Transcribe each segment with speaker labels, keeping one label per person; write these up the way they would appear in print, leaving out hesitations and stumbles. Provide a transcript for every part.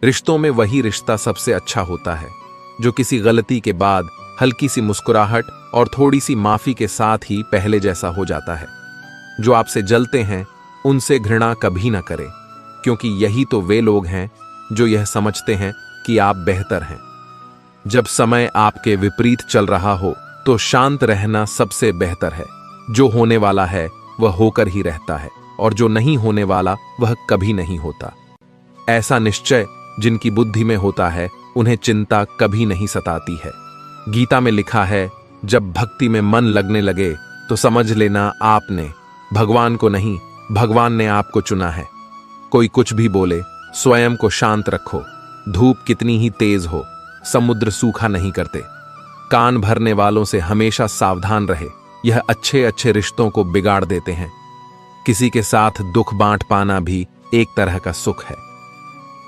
Speaker 1: रिश्तों में वही रिश्ता सबसे अच्छा होता है जो किसी गलती के बाद हल्की सी मुस्कुराहट और थोड़ी सी माफी के साथ ही पहले जैसा हो जाता है। जो आपसे जलते हैं उनसे घृणा कभी ना करें, क्योंकि यही तो वे लोग हैं जो यह समझते हैं कि आप बेहतर हैं। जब समय आपके विपरीत चल रहा हो तो शांत रहना सबसे बेहतर है। जो होने वाला है वह होकर ही रहता है, और जो नहीं होने वाला वह कभी नहीं होता। ऐसा निश्चय जिनकी बुद्धि में होता है उन्हें चिंता कभी नहीं सताती है। गीता में लिखा है, जब भक्ति में मन लगने लगे तो समझ लेना आपने भगवान को नहीं, भगवान ने आपको चुना है। कोई कुछ भी बोले, स्वयं को शांत रखो। धूप कितनी ही तेज हो, समुद्र सूखा नहीं करते। कान भरने वालों से हमेशा सावधान रहे, यह अच्छे अच्छे रिश्तों को बिगाड़ देते हैं। किसी के साथ दुख बांट पाना भी एक तरह का सुख है।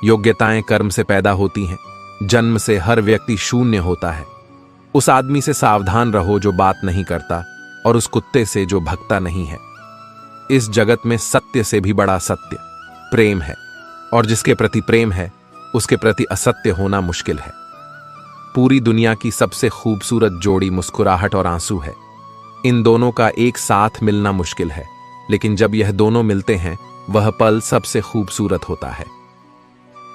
Speaker 1: योग्यताएं कर्म से पैदा होती हैं। जन्म से हर व्यक्ति शून्य होता है। उस आदमी से सावधान रहो जो बात नहीं करता, और उस कुत्ते से जो भगता नहीं है। इस जगत में सत्य से भी बड़ा सत्य प्रेम है, और जिसके प्रति प्रेम है उसके प्रति असत्य होना मुश्किल है। पूरी दुनिया की सबसे खूबसूरत जोड़ी मुस्कुराहट और आंसू है। इन दोनों का एक साथ मिलना मुश्किल है, लेकिन जब यह दोनों मिलते हैं वह पल सबसे खूबसूरत होता है।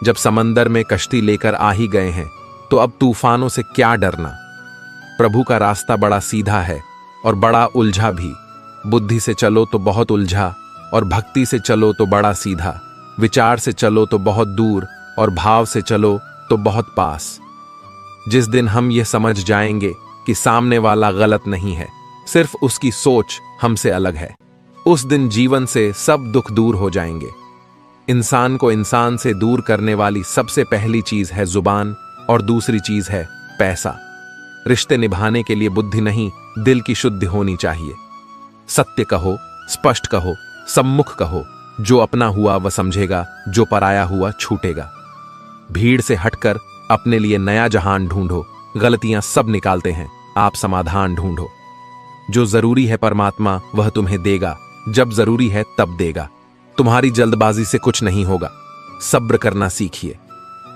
Speaker 1: जब समंदर में कश्ती लेकर आ ही गए हैं तो अब तूफानों से क्या डरना। प्रभु का रास्ता बड़ा सीधा है और बड़ा उलझा भी। बुद्धि से चलो तो बहुत उलझा, और भक्ति से चलो तो बड़ा सीधा। विचार से चलो तो बहुत दूर, और भाव से चलो तो बहुत पास। जिस दिन हम ये समझ जाएंगे कि सामने वाला गलत नहीं है, सिर्फ उसकी सोच हमसे अलग है, उस दिन जीवन से सब दुख दूर हो जाएंगे। इंसान को इंसान से दूर करने वाली सबसे पहली चीज है जुबान, और दूसरी चीज है पैसा। रिश्ते निभाने के लिए बुद्धि नहीं, दिल की शुद्धि होनी चाहिए। सत्य कहो, स्पष्ट कहो, सम्मुख कहो। जो अपना हुआ वह समझेगा, जो पराया हुआ छूटेगा। भीड़ से हटकर अपने लिए नया जहान ढूंढो। गलतियां सब निकालते हैं, आप समाधान ढूंढो। जो जरूरी है परमात्मा वह तुम्हें देगा, जब जरूरी है तब देगा। तुम्हारी जल्दबाजी से कुछ नहीं होगा, सब्र करना सीखिए।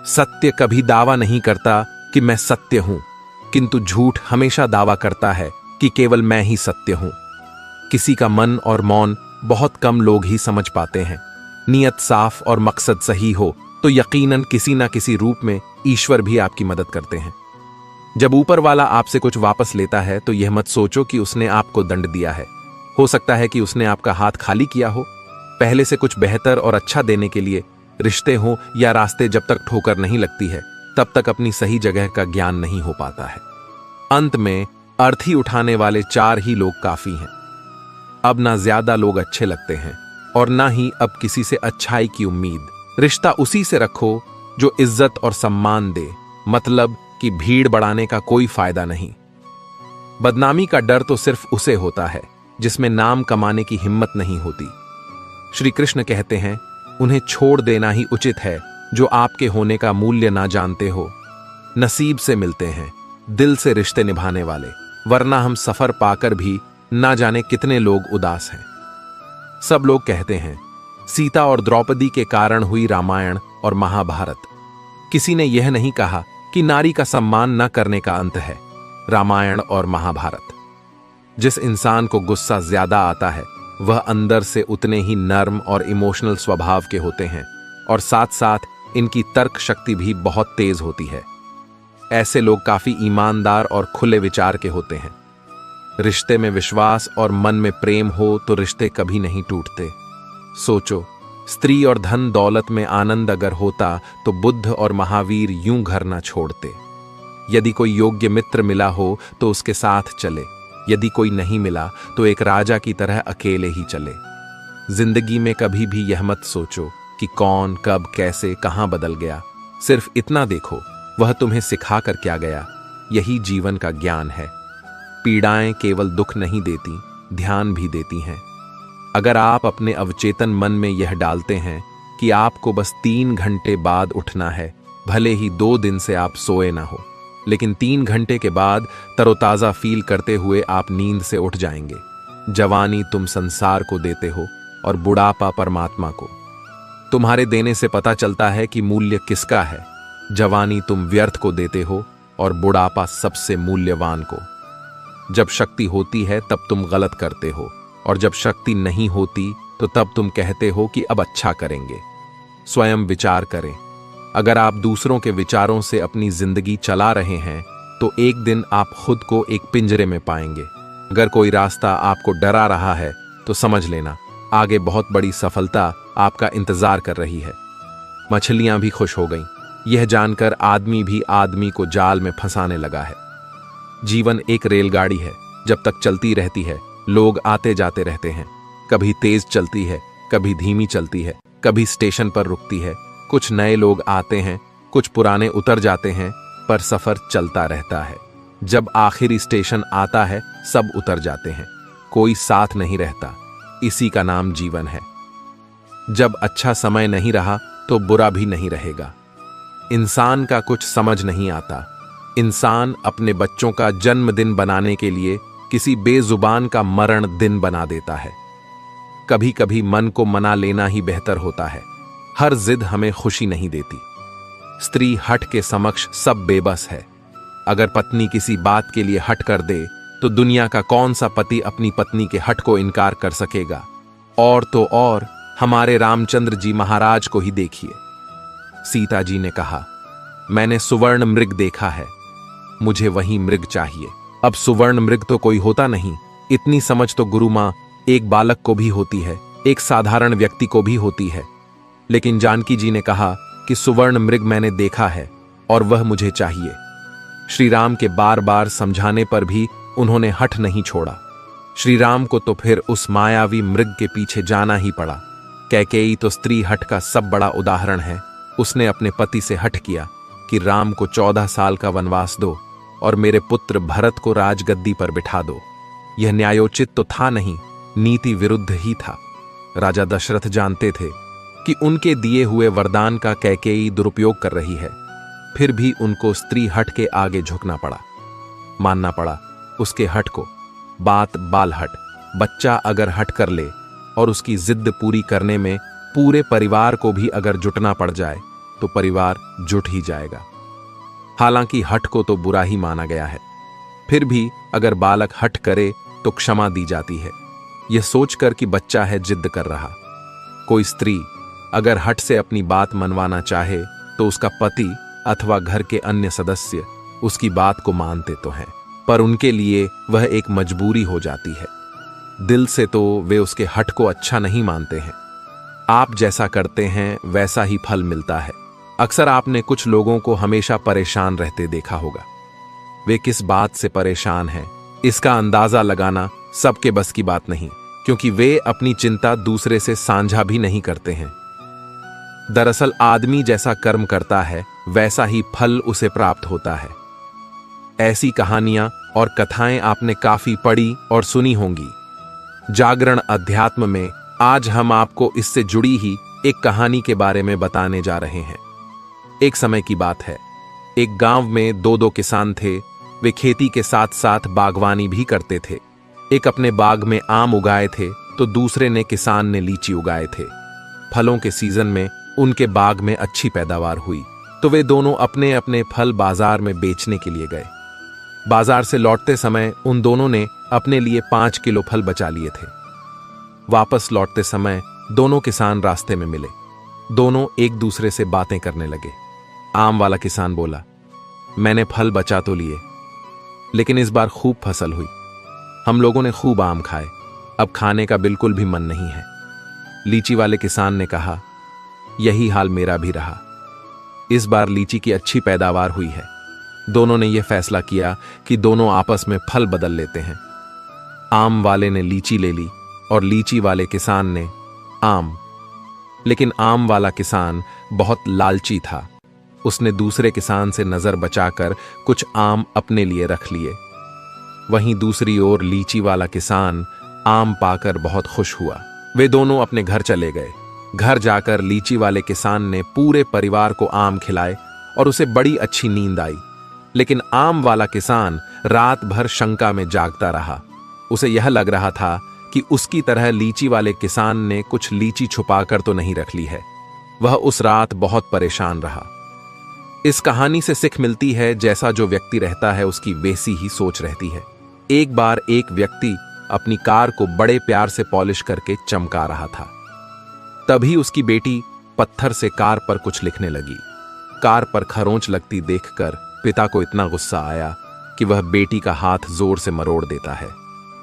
Speaker 1: सत्य कभी दावा नहीं करता कि मैं सत्य हूं, किंतु झूठ हमेशा दावा करता है कि केवल मैं ही सत्य हूं। किसी का मन और मौन बहुत कम लोग ही समझ पाते हैं। नियत साफ और मकसद सही हो तो यकीनन किसी ना किसी रूप में ईश्वर भी आपकी मदद करते हैं। जब ऊपर वाला आपसे कुछ वापस लेता है तो यह मत सोचो कि उसने आपको दंड दिया है। हो सकता है कि उसने आपका हाथ खाली किया हो। पहले से कुछ बेहतर और अच्छा देने के लिए रिश्ते हो या रास्ते, जब तक ठोकर नहीं लगती है तब तक अपनी सही जगह का ज्ञान नहीं हो पाता है। अंत में अर्थी उठाने वाले 4 ही लोग काफी हैं। अब ना ज्यादा लोग अच्छे लगते हैं और ना ही अब किसी से अच्छाई की उम्मीद। रिश्ता उसी से रखो जो इज्जत और सम्मान दे, मतलब कि भीड़ बढ़ाने का कोई फायदा नहीं। बदनामी का डर तो सिर्फ उसे होता है जिसमें नाम कमाने की हिम्मत नहीं होती। श्री कृष्ण कहते हैं, उन्हें छोड़ देना ही उचित है जो आपके होने का मूल्य ना जानते हो। नसीब से मिलते हैं, दिल से रिश्ते निभाने वाले, वरना हम सफर पाकर भी ना जाने कितने लोग उदास हैं। सब लोग कहते हैं सीता और द्रौपदी के कारण हुई रामायण और महाभारत। किसी ने यह नहीं कहा कि नारी का सम्मान न करने का अंत है रामायण और महाभारत। जिस इंसान को गुस्सा ज्यादा आता है वह अंदर से उतने ही नर्म और इमोशनल स्वभाव के होते हैं, और साथ साथ इनकी तर्क शक्ति भी बहुत तेज होती है। ऐसे लोग काफी ईमानदार और खुले विचार के होते हैं। रिश्ते में विश्वास और मन में प्रेम हो तो रिश्ते कभी नहीं टूटते। सोचो, स्त्री और धन दौलत में आनंद अगर होता तो बुद्ध और महावीर यूं घर ना छोड़ते। यदि कोई योग्य मित्र मिला हो तो उसके साथ चले, यदि कोई नहीं मिला तो एक राजा की तरह अकेले ही चले। जिंदगी में कभी भी यह मत सोचो कि कौन कब कैसे कहां बदल गया। सिर्फ इतना देखो वह तुम्हें सिखा कर क्या गया। यही जीवन का ज्ञान है। पीड़ाएं केवल दुख नहीं देती, ध्यान भी देती हैं। अगर आप अपने अवचेतन मन में यह डालते हैं कि आपको बस 3 घंटे बाद उठना है, भले ही 2 दिन से आप सोए ना हो, लेकिन 3 घंटे के बाद तरोताजा फील करते हुए आप नींद से उठ जाएंगे। जवानी तुम संसार को देते हो और बुढ़ापा परमात्मा को। तुम्हारे देने से पता चलता है कि मूल्य किसका है। जवानी तुम व्यर्थ को देते हो और बुढ़ापा सबसे मूल्यवान को। जब शक्ति होती है तब तुम गलत करते हो, और जब शक्ति नहीं होती तो तब तुम कहते हो कि अब अच्छा करेंगे। स्वयं विचार करें। अगर आप दूसरों के विचारों से अपनी जिंदगी चला रहे हैं तो एक दिन आप खुद को एक पिंजरे में पाएंगे। अगर कोई रास्ता आपको डरा रहा है तो समझ लेना आगे बहुत बड़ी सफलता आपका इंतजार कर रही है। मछलियां भी खुश हो गईं, यह जानकर आदमी भी आदमी को जाल में फंसाने लगा है। जीवन एक रेलगाड़ी है, जब तक चलती रहती है लोग आते जाते रहते हैं। कभी तेज चलती है, कभी धीमी चलती है, कभी स्टेशन पर रुकती है। कुछ नए लोग आते हैं, कुछ पुराने उतर जाते हैं, पर सफर चलता रहता है। जब आखिरी स्टेशन आता है सब उतर जाते हैं, कोई साथ नहीं रहता। इसी का नाम जीवन है। जब अच्छा समय नहीं रहा तो बुरा भी नहीं रहेगा। इंसान का कुछ समझ नहीं आता। इंसान अपने बच्चों का जन्मदिन बनाने के लिए किसी बेजुबान का मरण दिन बना देता है। कभी कभी मन को मना लेना ही बेहतर होता है। हर जिद हमें खुशी नहीं देती। स्त्री हठ के समक्ष सब बेबस है। अगर पत्नी किसी बात के लिए हट कर दे तो दुनिया का कौन सा पति अपनी पत्नी के हट को इनकार कर सकेगा। और तो और हमारे रामचंद्र जी महाराज को ही देखिए। सीता जी ने कहा, मैंने सुवर्ण मृग देखा है, मुझे वही मृग चाहिए। अब सुवर्ण मृग तो कोई होता नहीं। इतनी समझ तो गुरु मां एक बालक को भी होती है, एक साधारण व्यक्ति को भी होती है। लेकिन जानकी जी ने कहा कि सुवर्ण मृग मैंने देखा है और वह मुझे चाहिए। श्री राम के बार बार समझाने पर भी उन्होंने हठ नहीं छोड़ा। श्री राम को तो फिर उस मायावी मृग के पीछे जाना ही पड़ा। कैकेयी तो स्त्री हठ का सब बड़ा उदाहरण है। उसने अपने पति से हठ किया कि राम को 14 साल का वनवास दो और मेरे पुत्र भरत को राजगद्दी पर बिठा दो। यह न्यायोचित तो था नहीं, नीति विरुद्ध ही था। राजा दशरथ जानते थे कि उनके दिए हुए वरदान का कैकेयी दुरुपयोग कर रही है, फिर भी उनको स्त्री हठ के आगे झुकना पड़ा, मानना पड़ा उसके हठ को। बात बाल हट। बच्चा अगर हट कर ले और उसकी जिद पूरी करने में पूरे परिवार को भी अगर जुटना पड़ जाए तो परिवार जुट ही जाएगा। हालांकि हठ को तो बुरा ही माना गया है, फिर भी अगर बालक हठ करे तो क्षमा दी जाती है, यह सोचकर कि बच्चा है जिद कर रहा। कोई स्त्री अगर हठ से अपनी बात मनवाना चाहे तो उसका पति अथवा घर के अन्य सदस्य उसकी बात को मानते तो हैं, पर उनके लिए वह एक मजबूरी हो जाती है। दिल से तो वे उसके हठ को अच्छा नहीं मानते हैं। आप जैसा करते हैं वैसा ही फल मिलता है। अक्सर आपने कुछ लोगों को हमेशा परेशान रहते देखा होगा। वे किस बात से परेशान हैं इसका अंदाजा लगाना सबके बस की बात नहीं, क्योंकि वे अपनी चिंता दूसरे से साझा भी नहीं करते हैं। दरअसल आदमी जैसा कर्म करता है वैसा ही फल उसे प्राप्त होता है। ऐसी कहानियां और कथाएं आपने काफी पढ़ी और सुनी होंगी। जागरण अध्यात्म में आज हम आपको इससे जुड़ी ही एक कहानी के बारे में बताने जा रहे हैं। एक समय की बात है, एक गांव में दो किसान थे। वे खेती के साथ साथ बागवानी भी करते थे। एक अपने बाग में आम उगाए थे तो दूसरे ने किसान ने लीची उगाए थे। फलों के सीजन में उनके बाग में अच्छी पैदावार हुई तो वे दोनों अपने अपने फल बाजार में बेचने के लिए गए। बाजार से लौटते समय उन दोनों ने अपने लिए 5 किलो फल बचा लिए थे। वापस लौटते समय दोनों किसान रास्ते में मिले। दोनों एक दूसरे से बातें करने लगे। आम वाला किसान बोला, मैंने फल बचा तो लिए, लेकिन इस बार खूब फसल हुई। हम लोगों ने खूब आम खाए, अब खाने का बिल्कुल भी मन नहीं है। लीची वाले किसान ने कहा, यही हाल मेरा भी रहा। इस बार लीची की अच्छी पैदावार हुई है। दोनों ने यह फैसला किया कि दोनों आपस में फल बदल लेते हैं। आम वाले ने लीची ले ली और लीची वाले किसान ने आम। लेकिन आम वाला किसान बहुत लालची था। उसने दूसरे किसान से नजर बचाकर कुछ आम अपने लिए रख लिए। वहीं दूसरी ओर लीची वाला किसान आम पाकर बहुत खुश हुआ। वे दोनों अपने घर चले गए। घर जाकर लीची वाले किसान ने पूरे परिवार को आम खिलाए और उसे बड़ी अच्छी नींद आई। लेकिन आम वाला किसान रात भर शंका में जागता रहा। उसे यह लग रहा था कि उसकी तरह लीची वाले किसान ने कुछ लीची छुपाकर तो नहीं रख ली है। वह उस रात बहुत परेशान रहा। इस कहानी से सीख मिलती है, जैसा जो व्यक्ति रहता है उसकी वैसी ही सोच रहती है। एक बार एक व्यक्ति अपनी कार को बड़े प्यार से पॉलिश करके चमका रहा था। तभी उसकी बेटी पत्थर से कार पर कुछ लिखने लगी। कार पर खरोंच लगती देखकर पिता को इतना गुस्सा आया कि वह बेटी का हाथ जोर से मरोड़ देता है,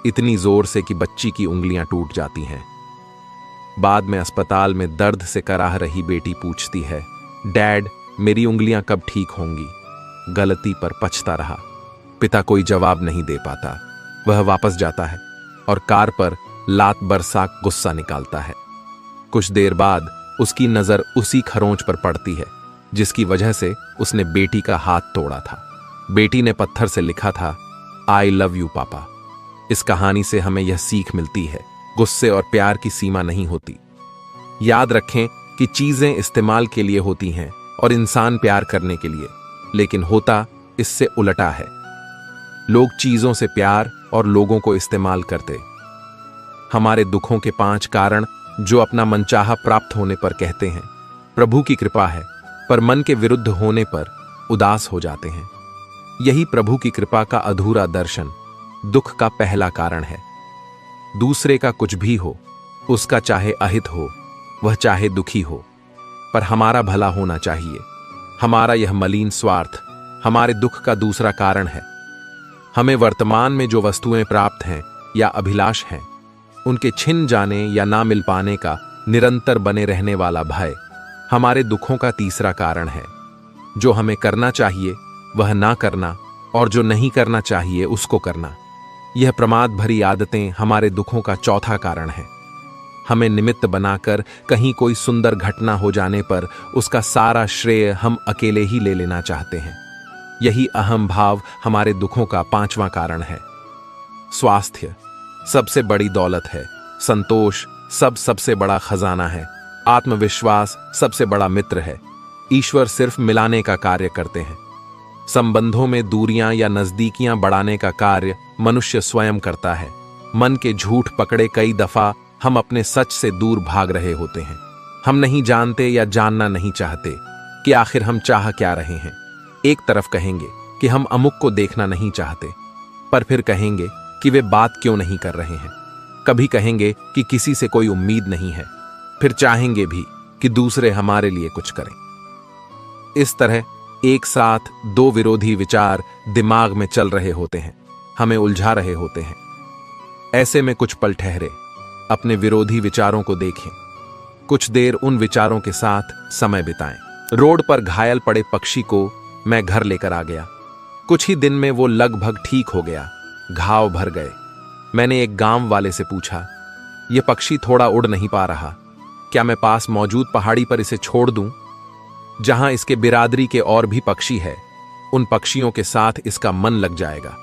Speaker 1: इतनी जोर से कि बच्ची की उंगलियां टूट जाती हैं। बाद में अस्पताल में दर्द से कराह रही बेटी पूछती है, डैड, मेरी उंगलियां कब ठीक होंगी? गलती पर पछता रहा। पिता कोई जवाब नहीं दे पाता। वह वापस जाता है और कार पर लात बरसा गुस्सा निकालता है। कुछ देर बाद उसकी नजर उसी खरोंच पर पड़ती है जिसकी वजह से उसने बेटी का हाथ तोड़ा था। बेटी ने पत्थर से लिखा था, आई लव यू पापा। इस कहानी से हमें यह सीख मिलती है, गुस्से और प्यार की सीमा नहीं होती। याद रखें कि चीजें इस्तेमाल के लिए होती हैं और इंसान प्यार करने के लिए, लेकिन होता इससे उलटा है। लोग चीजों से प्यार और लोगों को इस्तेमाल करते। हमारे दुखों के 5 कारण जो अपना मनचाहा प्राप्त होने पर कहते हैं प्रभु की कृपा है, पर मन के विरुद्ध होने पर उदास हो जाते हैं। यही प्रभु की कृपा का अधूरा दर्शन दुख का पहला कारण है। दूसरे का कुछ भी हो, उसका चाहे अहित हो, वह चाहे दुखी हो, पर हमारा भला होना चाहिए। हमारा यह मलिन स्वार्थ हमारे दुख का दूसरा कारण है। हमें वर्तमान में जो वस्तुएं प्राप्त हैं या अभिलाष हैं, उनके छिन जाने या ना मिल पाने का निरंतर बने रहने वाला भय हमारे दुखों का तीसरा कारण है। जो हमें करना चाहिए वह ना करना और जो नहीं करना चाहिए उसको करना, यह प्रमाद भरी आदतें हमारे दुखों का चौथा कारण है। हमें निमित्त बनाकर कहीं कोई सुंदर घटना हो जाने पर उसका सारा श्रेय हम अकेले ही ले लेना चाहते हैं। यही अहम भाव हमारे दुखों का 5वां कारण है। स्वास्थ्य सबसे बड़ी दौलत है। संतोष सबसे बड़ा खजाना है। आत्मविश्वास सबसे बड़ा मित्र है। ईश्वर सिर्फ मिलाने का कार्य करते हैं। संबंधों में दूरियां या नजदीकियां बढ़ाने का कार्य मनुष्य स्वयं करता है। मन के झूठ पकड़े कई दफा हम अपने सच से दूर भाग रहे होते हैं। हम नहीं जानते या जानना नहीं चाहते कि आखिर हम चाह क्या रहे हैं। एक तरफ कहेंगे कि हम अमुक को देखना नहीं चाहते, पर फिर कहेंगे कि वे बात क्यों नहीं कर रहे हैं। कभी कहेंगे कि किसी से कोई उम्मीद नहीं है, फिर चाहेंगे भी कि दूसरे हमारे लिए कुछ करें। इस तरह एक साथ 2 विरोधी विचार दिमाग में चल रहे होते हैं, हमें उलझा रहे होते हैं। ऐसे में कुछ पल ठहरे, अपने विरोधी विचारों को देखें, कुछ देर उन विचारों के साथ समय बिताएं। रोड पर घायल पड़े पक्षी को मैं घर लेकर आ गया। कुछ ही दिन में वो लगभग ठीक हो गया, घाव भर गए। मैंने एक गांव वाले से पूछा, यह पक्षी थोड़ा उड़ नहीं पा रहा, क्या मैं पास मौजूद पहाड़ी पर इसे छोड़ दूं, जहां इसके बिरादरी के और भी पक्षी है? उन पक्षियों के साथ इसका मन लग जाएगा।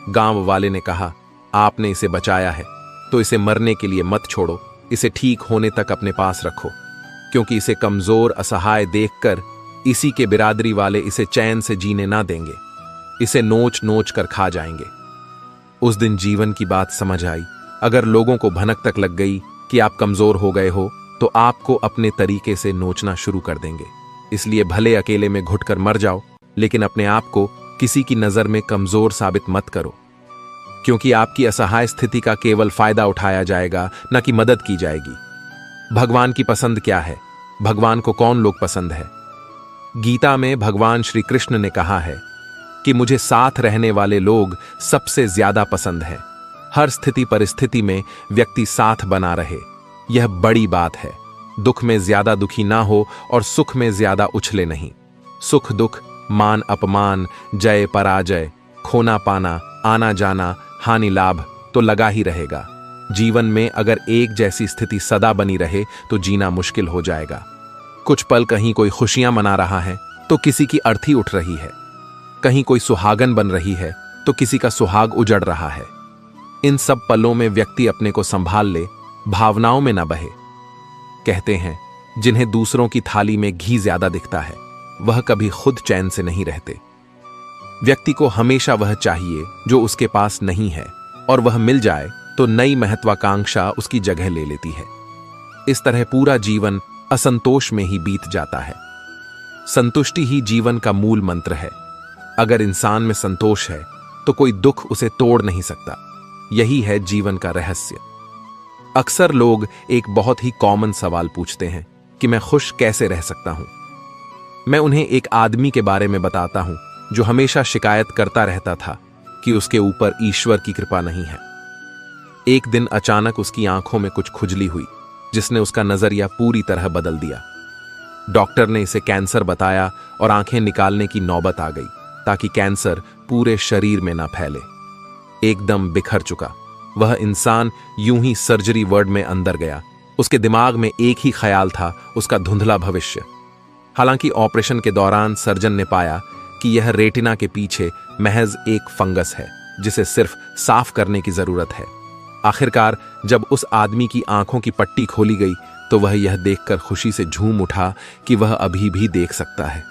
Speaker 1: गांव वाले ने कहा, आपने इसे बचाया है तो इसे मरने के लिए मत छोड़ो, इसे ठीक होने तक अपने पास रखो, क्योंकि इसे कमजोर असहाय देखकर इसी के बिरादरी वाले इसे चैन से जीने ना देंगे, इसे नोच नोच कर खा जाएंगे। उस दिन जीवन की बात समझ आई। अगर लोगों को भनक तक लग गई कि आप कमजोर हो गए हो तो आपको अपने तरीके से नोचना शुरू कर देंगे। इसलिए भले अकेले में घुटकर मर जाओ, लेकिन अपने आप को किसी की नजर में कमजोर साबित मत करो, क्योंकि आपकी असहाय स्थिति का केवल फायदा उठाया जाएगा, न कि मदद की जाएगी। भगवान की पसंद क्या है? भगवान को कौन लोग पसंद है? गीता में भगवान श्री कृष्ण ने कहा है कि मुझे साथ रहने वाले लोग सबसे ज्यादा पसंद हैं। हर स्थिति परिस्थिति में व्यक्ति साथ बना रहे, यह बड़ी बात है। दुख में ज्यादा दुखी ना हो और सुख में ज्यादा उछले नहीं। सुख दुख, मान अपमान, जय पराजय, खोना पाना, आना जाना, हानि लाभ तो लगा ही रहेगा। जीवन में अगर एक जैसी स्थिति सदा बनी रहे तो जीना मुश्किल हो जाएगा। कुछ पल कहीं कोई खुशियां मना रहा है तो किसी की अर्थी उठ रही है, कहीं कोई सुहागन बन रही है तो किसी का सुहाग उजड़ रहा है। इन सब पलों में व्यक्ति अपने को संभाल ले, भावनाओं में न बहे। कहते हैं जिन्हें दूसरों की थाली में घी ज्यादा दिखता है वह कभी खुद चैन से नहीं रहते। व्यक्ति को हमेशा वह चाहिए जो उसके पास नहीं है, और वह मिल जाए तो नई महत्वाकांक्षा उसकी जगह ले लेती है। इस तरह पूरा जीवन असंतोष में ही बीत जाता है। संतुष्टि ही जीवन का मूल मंत्र है। अगर इंसान में संतोष है तो कोई दुख उसे तोड़ नहीं सकता। यही है जीवन का रहस्य। अक्सर लोग एक बहुत ही कॉमन सवाल पूछते हैं कि मैं खुश कैसे रह सकता हूं। मैं उन्हें एक आदमी के बारे में बताता हूं जो हमेशा शिकायत करता रहता था कि उसके ऊपर ईश्वर की कृपा नहीं है। एक दिन अचानक उसकी आंखों में कुछ खुजली हुई जिसने उसका नजरिया पूरी तरह बदल दिया। डॉक्टर ने इसे कैंसर बताया और आंखें निकालने की नौबत आ गई ताकि कैंसर पूरे शरीर में ना फैले। एकदम बिखर चुका वह इंसान यूं ही सर्जरी वार्ड में अंदर गया। उसके दिमाग में एक ही ख्याल था, उसका धुंधला भविष्य। हालांकि ऑपरेशन के दौरान सर्जन ने पाया कि यह रेटिना के पीछे महज एक फंगस है जिसे सिर्फ साफ करने की जरूरत है। आखिरकार जब उस आदमी की आंखों की पट्टी खोली गई तो वह यह देखकर खुशी से झूम उठा कि वह अभी भी देख सकता है।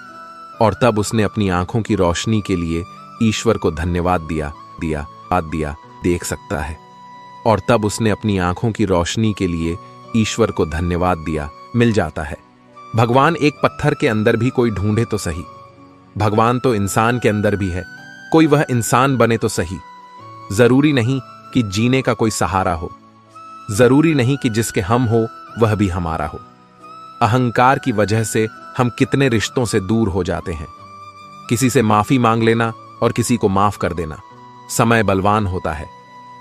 Speaker 1: और तब उसने अपनी आंखों की रोशनी के लिए ईश्वर को धन्यवाद दिया। देख सकता है। और तब उसने अपनी आंखों की रोशनी के लिए ईश्वर को धन्यवाद दिया। मिल जाता है। भगवान एक पत्थर के अंदर भी कोई ढूंढे तो सही। भगवान तो इंसान के अंदर भी है, कोई वह इंसान बने तो सही। जरूरी नहीं कि जीने का कोई सहारा हो, जरूरी नहीं कि जिसके हम हो वह भी हमारा हो। अहंकार की वजह से हम कितने रिश्तों से दूर हो जाते हैं। किसी से माफी मांग लेना और किसी को माफ कर देना। समय बलवान होता है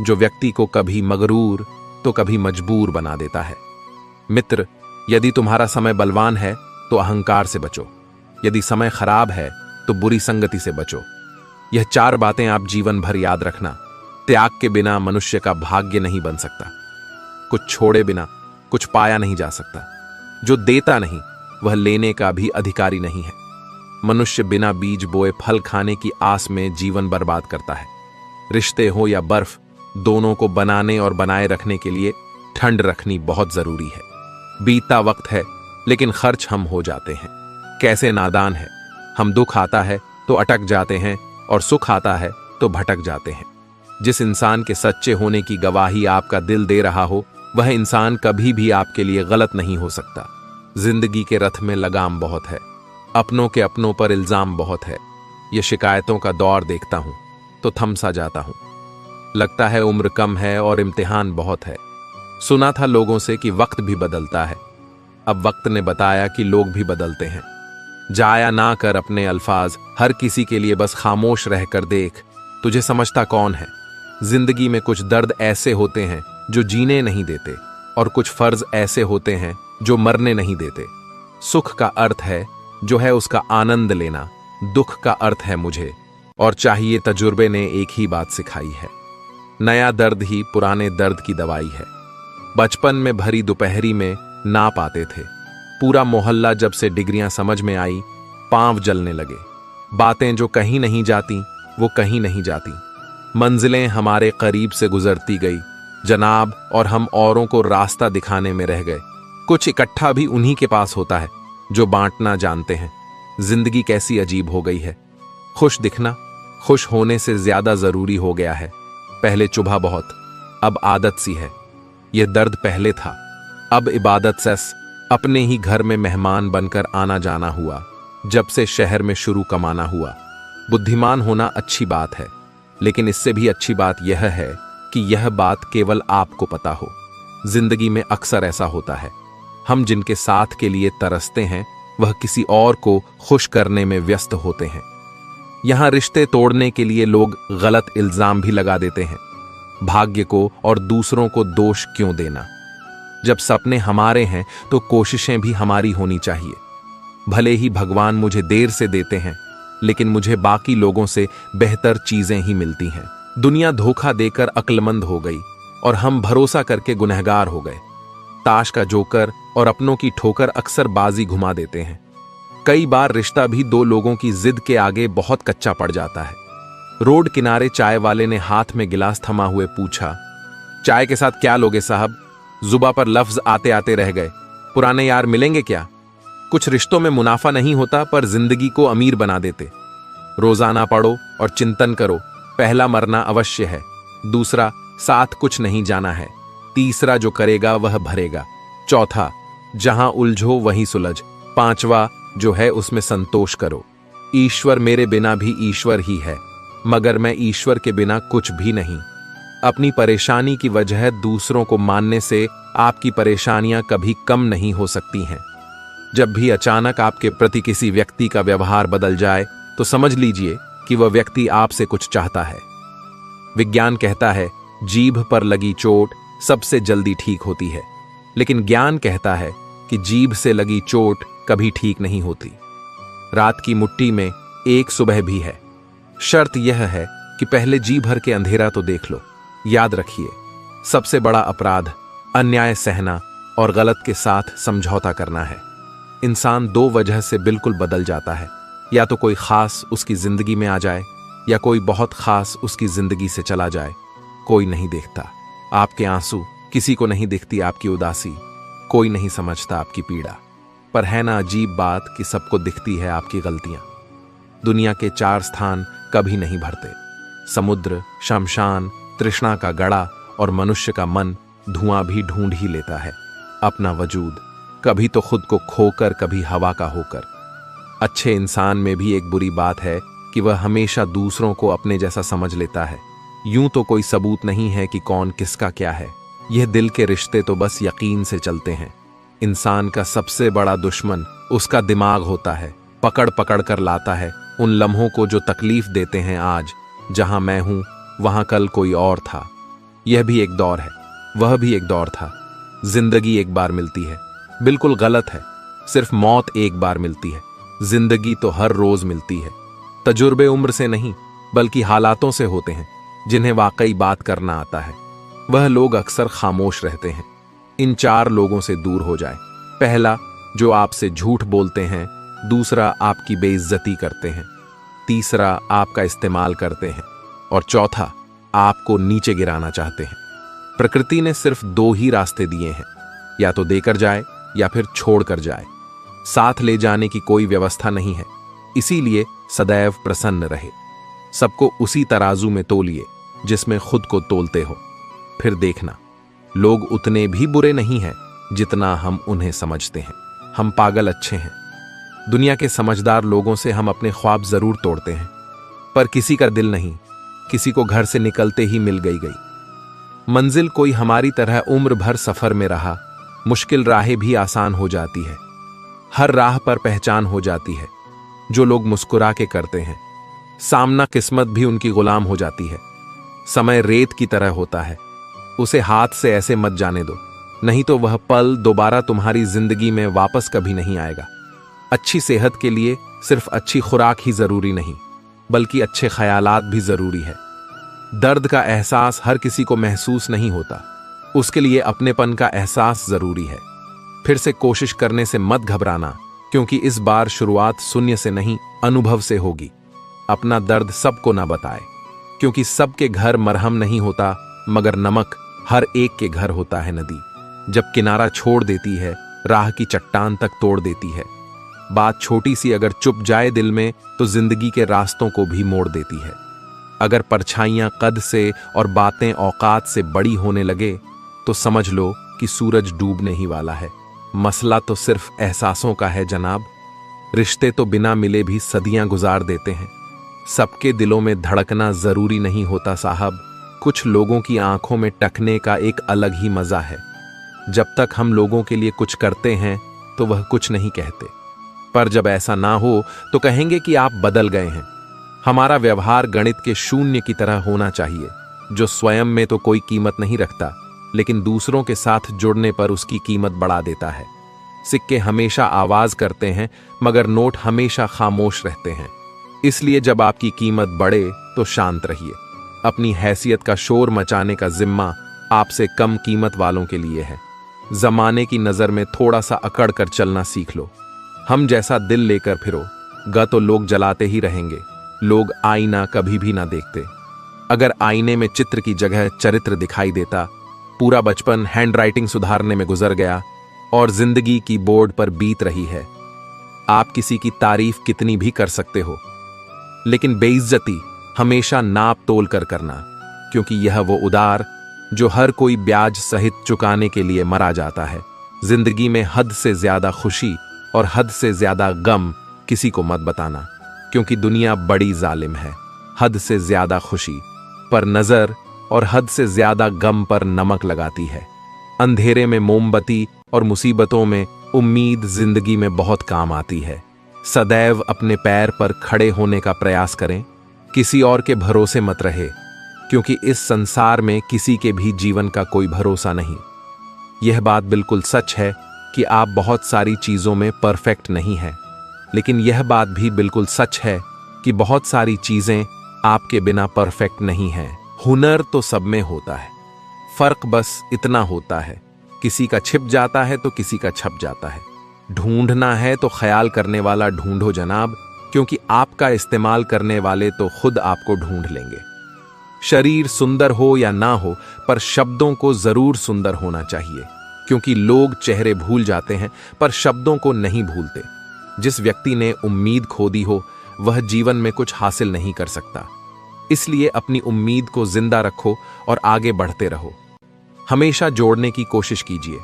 Speaker 1: जो व्यक्ति को कभी मगरूर तो कभी मजबूर बना देता है। मित्र, यदि तुम्हारा समय बलवान है तो अहंकार से बचो। यदि समय खराब है तो बुरी संगति से बचो। यह 4 बातें आप जीवन भर याद रखना। त्याग के बिना मनुष्य का भाग्य नहीं बन सकता। कुछ छोड़े बिना कुछ पाया नहीं जा सकता। जो देता नहीं वह लेने का भी अधिकारी नहीं है। मनुष्य बिना बीज बोए फल खाने की आस में जीवन बर्बाद करता है। रिश्ते हो या बर्फ, दोनों को बनाने और बनाए रखने के लिए ठंड रखनी बहुत जरूरी है। बीतता वक्त है लेकिन खर्च हम हो जाते हैं। कैसे नादान है। हम दुख आता है तो अटक जाते हैं और सुख आता है तो भटक जाते हैं। जिस इंसान के सच्चे होने की गवाही आपका दिल दे रहा हो वह इंसान कभी भी आपके लिए गलत नहीं हो सकता। जिंदगी के रथ में लगाम बहुत है, अपनों के अपनों पर इल्जाम बहुत है। ये शिकायतों का दौर देखता हूं तो थम सा जाता हूं। लगता है उम्र कम है और इम्तिहान बहुत है। सुना था लोगों से कि वक्त भी बदलता है। अब वक्त ने बताया कि लोग भी बदलते हैं। जाया ना कर अपने अल्फाज, हर किसी के लिए बस खामोश रहकर देख, तुझे समझता कौन है। जिंदगी में कुछ दर्द ऐसे होते हैं जो जीने नहीं देते और कुछ फर्ज ऐसे होते हैं जो मरने नहीं देते। सुख का अर्थ है जो है उसका आनंद लेना, दुख का अर्थ है मुझे और चाहिए तजुर्बे ने एक ही बात सिखाई है। नया दर्द ही पुराने दर्द की दवाई है। बचपन में भरी दोपहरी में ना पाते थे। पूरा मोहल्ला जब से डिग्रियां समझ में आई, पांव जलने लगे। बातें जो कहीं नहीं जाती वो कहीं नहीं जाती। मंजिलें हमारे करीब से गुजरती गई जनाब, और हम औरों को रास्ता दिखाने में रह गए। कुछ इकट्ठा भी उन्हीं के पास होता है जो बांटना जानते हैं। जिंदगी कैसी अजीब हो गई है। खुश दिखना खुश होने से ज्यादा जरूरी हो गया है। पहले चुभा बहुत, अब आदत सी है। यह दर्द पहले था, अब इबादत सेस। अपने ही घर में मेहमान बनकर आना जाना हुआ जब से शहर में शुरू कमाना हुआ। बुद्धिमान होना अच्छी बात है, लेकिन इससे भी अच्छी बात यह है कि यह बात केवल आपको पता हो। जिंदगी में अक्सर ऐसा होता है, हम जिनके साथ के लिए तरसते हैं वह किसी और को खुश करने में व्यस्त होते हैं। यहां रिश्ते तोड़ने के लिए लोग गलत इल्जाम भी लगा देते हैं। भाग्य को और दूसरों को दोष क्यों देना। जब सपने हमारे हैं तो कोशिशें भी हमारी होनी चाहिए। भले ही भगवान मुझे देर से देते हैं, लेकिन मुझे बाकी लोगों से बेहतर चीजें ही मिलती हैं। दुनिया धोखा देकर अक्लमंद हो गई और हम भरोसा करके गुनहगार हो गए। ताश का जोकर और अपनों की ठोकर अक्सर बाजी घुमा देते हैं। कई बार रिश्ता भी 2 लोगों की जिद के आगे बहुत कच्चा पड़ जाता है। रोड किनारे चाय वाले ने हाथ में गिलास थमा हुए पूछा, चाय के साथ क्या लोगे साहब? जुबा पर लफ्ज आते आते रह गए। पुराने यार मिलेंगे क्या? कुछ रिश्तों में मुनाफा नहीं होता पर जिंदगी को अमीर बना देते। रोजाना पढ़ो और चिंतन करो। पहला मरना अवश्य है, दूसरा साथ कुछ नहीं जाना है, तीसरा जो करेगा वह भरेगा, चौथा जहां उलझो वहीं सुलझ। पांचवा जो है उसमें संतोष करो। ईश्वर मेरे बिना भी ईश्वर ही है, मगर मैं ईश्वर के बिना कुछ भी नहीं। अपनी परेशानी की वजह दूसरों को मानने से आपकी परेशानियां कभी कम नहीं हो सकती हैं। जब भी अचानक आपके प्रति किसी व्यक्ति का व्यवहार बदल जाए तो समझ लीजिए कि वह व्यक्ति आपसे कुछ चाहता है। विज्ञान कहता है जीभ पर लगी चोट सबसे जल्दी ठीक होती है, लेकिन ज्ञान कहता है कि जीभ से लगी चोट कभी ठीक नहीं होती। रात की मुट्ठी में एक सुबह भी है। शर्त यह है कि पहले जी भर के अंधेरा तो देख लो। याद रखिए, सबसे बड़ा अपराध अन्याय सहना और गलत के साथ समझौता करना है। इंसान दो वजह से बिल्कुल बदल जाता है, या तो कोई खास उसकी जिंदगी में आ जाए या कोई बहुत खास उसकी जिंदगी से चला जाए। कोई नहीं देखता आपके आंसू, किसी को नहीं दिखती आपकी उदासी, कोई नहीं समझता आपकी पीड़ा। पर है ना अजीब बात कि सबको दिखती है आपकी गलतियां। दुनिया के चार स्थान कभी नहीं भरते, समुद्र, शमशान, तृष्णा का गड़ा और मनुष्य का मन धुआं भी ढूंढ ही लेता है अपना वजूद, कभी तो खुद को खोकर कभी हवा का होकर। अच्छे इंसान में भी एक बुरी बात है कि वह हमेशा दूसरों को अपने जैसा समझ लेता है। यूं तो कोई सबूत नहीं है कि कौन किसका क्या है, यह दिल के रिश्ते तो बस यकीन से चलते हैं। इंसान का सबसे बड़ा दुश्मन उसका दिमाग होता है, पकड़ पकड़ कर लाता है उन लम्हों को जो तकलीफ देते हैं। आज जहां मैं हूं वहां कल कोई और था। यह भी एक दौर है, वह भी एक दौर था। जिंदगी एक बार मिलती है, बिल्कुल गलत है। सिर्फ मौत एक बार मिलती है, जिंदगी तो हर रोज मिलती है। तजुर्बे उम्र से नहीं बल्कि हालातों से होते हैं। जिन्हें वाकई बात करना आता है वह लोग अक्सर खामोश रहते हैं। इन चार लोगों से दूर हो जाए। पहला, जो आपसे झूठ बोलते हैं। दूसरा, आपकी बेइज्जती करते हैं। तीसरा, आपका इस्तेमाल करते हैं। और चौथा, आपको नीचे गिराना चाहते हैं। प्रकृति ने सिर्फ दो ही रास्ते दिए हैं, या तो देकर जाए या फिर छोड़ कर जाए। साथ ले जाने की कोई व्यवस्था नहीं है। इसीलिए सदैव प्रसन्न रहे। सबको उसी तराजू में तोलिए जिसमें खुद को तोलते हो। फिर देखना, लोग उतने भी बुरे नहीं हैं जितना हम उन्हें समझते हैं। हम पागल अच्छे हैं। दुनिया के समझदार लोगों से हम अपने ख्वाब जरूर तोड़ते हैं, पर किसी का दिल नहीं। किसी को घर से निकलते ही मिल गई मंजिल कोई हमारी तरह उम्र भर सफर में रहा। मुश्किल राहें भी आसान हो जाती है। हर राह पर पहचान हो जाती है जो लोग मुस्कुरा के करते हैं। सामना किस्मत भी उनकी गुलाम हो जाती है। समय रेत की तरह होता है, उसे हाथ से ऐसे मत जाने दो, नहीं तो वह पल दोबारा तुम्हारी जिंदगी में वापस कभी नहीं आएगा। अच्छी सेहत के लिए सिर्फ अच्छी खुराक ही जरूरी नहीं, बल्कि अच्छे ख्यालात भी जरूरी है। दर्द का एहसास हर किसी को महसूस नहीं होता, उसके लिए अपनेपन का एहसास जरूरी है। फिर से कोशिश करने से मत घबराना, क्योंकि इस बार शुरुआत शून्य से नहीं अनुभव से होगी। अपना दर्द सबको ना बताए, क्योंकि सबके घर मरहम नहीं होता, मगर नमक हर एक के घर होता है। नदी जब किनारा छोड़ देती है, राह की चट्टान तक तोड़ देती है। बात छोटी सी अगर चुप जाए दिल में, तो जिंदगी के रास्तों को भी मोड़ देती है। अगर परछाइयां कद से और बातें औकात से बड़ी होने लगे, तो समझ लो कि सूरज डूबने ही वाला है। मसला तो सिर्फ एहसासों का है जनाब। रिश्ते तो बिना मिले भी सदियां गुजार देते हैं। सबके दिलों में धड़कना जरूरी नहीं होता साहब। कुछ लोगों की आंखों में टकने का एक अलग ही मजा है। जब तक हम लोगों के लिए कुछ करते हैं तो वह कुछ नहीं कहते, पर जब ऐसा ना हो तो कहेंगे कि आप बदल गए हैं। हमारा व्यवहार गणित के शून्य की तरह होना चाहिए, जो स्वयं में तो कोई कीमत नहीं रखता, लेकिन दूसरों के साथ जुड़ने पर उसकी कीमत बढ़ा देता है। सिक्के हमेशा आवाज करते हैं, मगर नोट हमेशा खामोश रहते हैं। इसलिए जब आपकी कीमत बढ़े तो शांत रहिए। अपनी हैसियत का शोर मचाने का जिम्मा आपसे कम कीमत वालों के लिए है। जमाने की नजर में थोड़ा सा अकड़ कर चलना सीख लो। हम जैसा दिल लेकर फिरो, ग तो लोग जलाते ही रहेंगे। लोग आईना कभी भी ना देखते। अगर आईने में चित्र की जगह चरित्र दिखाई देता, पूरा बचपन हैंडराइटिंग सुधारने में गुजर गया और जिंदगी की बोर्ड पर बीत रही है। आप किसी की तारीफ कितनी भी कर सकते हो, लेकिन बेइज्जती हमेशा नाप तोल कर करना, क्योंकि यह वो उधार जो हर कोई ब्याज सहित चुकाने के लिए मरा जाता है। जिंदगी में हद से ज्यादा खुशी और हद से ज्यादा गम किसी को मत बताना, क्योंकि दुनिया बड़ी जालिम है। हद से ज्यादा खुशी पर नजर और हद से ज्यादा गम पर नमक लगाती है। अंधेरे में मोमबत्ती और मुसीबतों में उम्मीद जिंदगी में बहुत काम आती है। सदैव अपने पैर पर खड़े होने का प्रयास करें, किसी और के भरोसे मत रहे, क्योंकि इस संसार में किसी के भी जीवन का कोई भरोसा नहीं। यह बात बिल्कुल सच है कि आप बहुत सारी चीजों में परफेक्ट नहीं हैं, लेकिन यह बात भी बिल्कुल सच है कि बहुत सारी चीजें आपके बिना परफेक्ट नहीं हैं। हुनर तो सब में होता है, फर्क बस इतना होता है, किसी का छिप जाता है तो किसी का छप जाता है। ढूंढना है तो ख्याल करने वाला ढूंढो जनाब, क्योंकि आपका इस्तेमाल करने वाले तो खुद आपको ढूंढ लेंगे। शरीर सुंदर हो या ना हो, पर शब्दों को जरूर सुंदर होना चाहिए, क्योंकि लोग चेहरे भूल जाते हैं पर शब्दों को नहीं भूलते। जिस व्यक्ति ने उम्मीद खो दी हो वह जीवन में कुछ हासिल नहीं कर सकता। इसलिए अपनी उम्मीद को जिंदा रखो और आगे बढ़ते रहो। हमेशा जोड़ने की कोशिश कीजिए,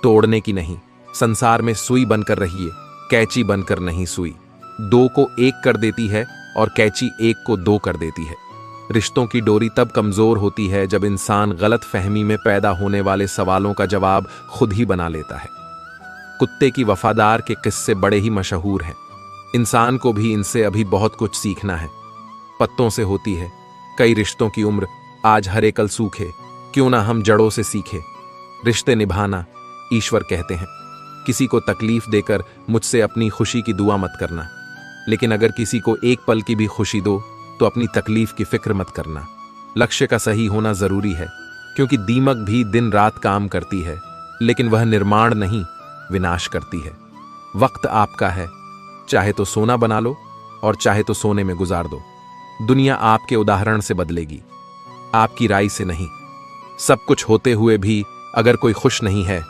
Speaker 1: तोड़ने की नहीं। संसार में सुई बनकर रहिए, कैंची बनकर नहीं सुई। दो को एक कर देती है और कैंची एक को दो कर देती है। रिश्तों की डोरी तब कमजोर होती है जब इंसान गलत फहमी में पैदा होने वाले सवालों का जवाब खुद ही बना लेता है। कुत्ते की वफादार के किस्से बड़े ही मशहूर हैं। इंसान को भी इनसे अभी बहुत कुछ सीखना है। पत्तों से होती है कई रिश्तों की उम्र, आज हरे कल सूखे, क्यों ना हम जड़ों से सीखे। रिश्ते निभाना ईश्वर कहते हैं। किसी को तकलीफ देकर मुझसे अपनी खुशी की दुआ मत करना, लेकिन अगर किसी को एक पल की भी खुशी दो तो अपनी तकलीफ की फिक्र मत करना। लक्ष्य का सही होना जरूरी है, क्योंकि दीमक भी दिन रात काम करती है, लेकिन वह निर्माण नहीं विनाश करती है। वक्त आपका है, चाहे तो सोना बना लो और चाहे तो सोने में गुजार दो। दुनिया आपके उदाहरण से बदलेगी, आपकी राय से नहीं। सब कुछ होते हुए भी अगर कोई खुश नहीं है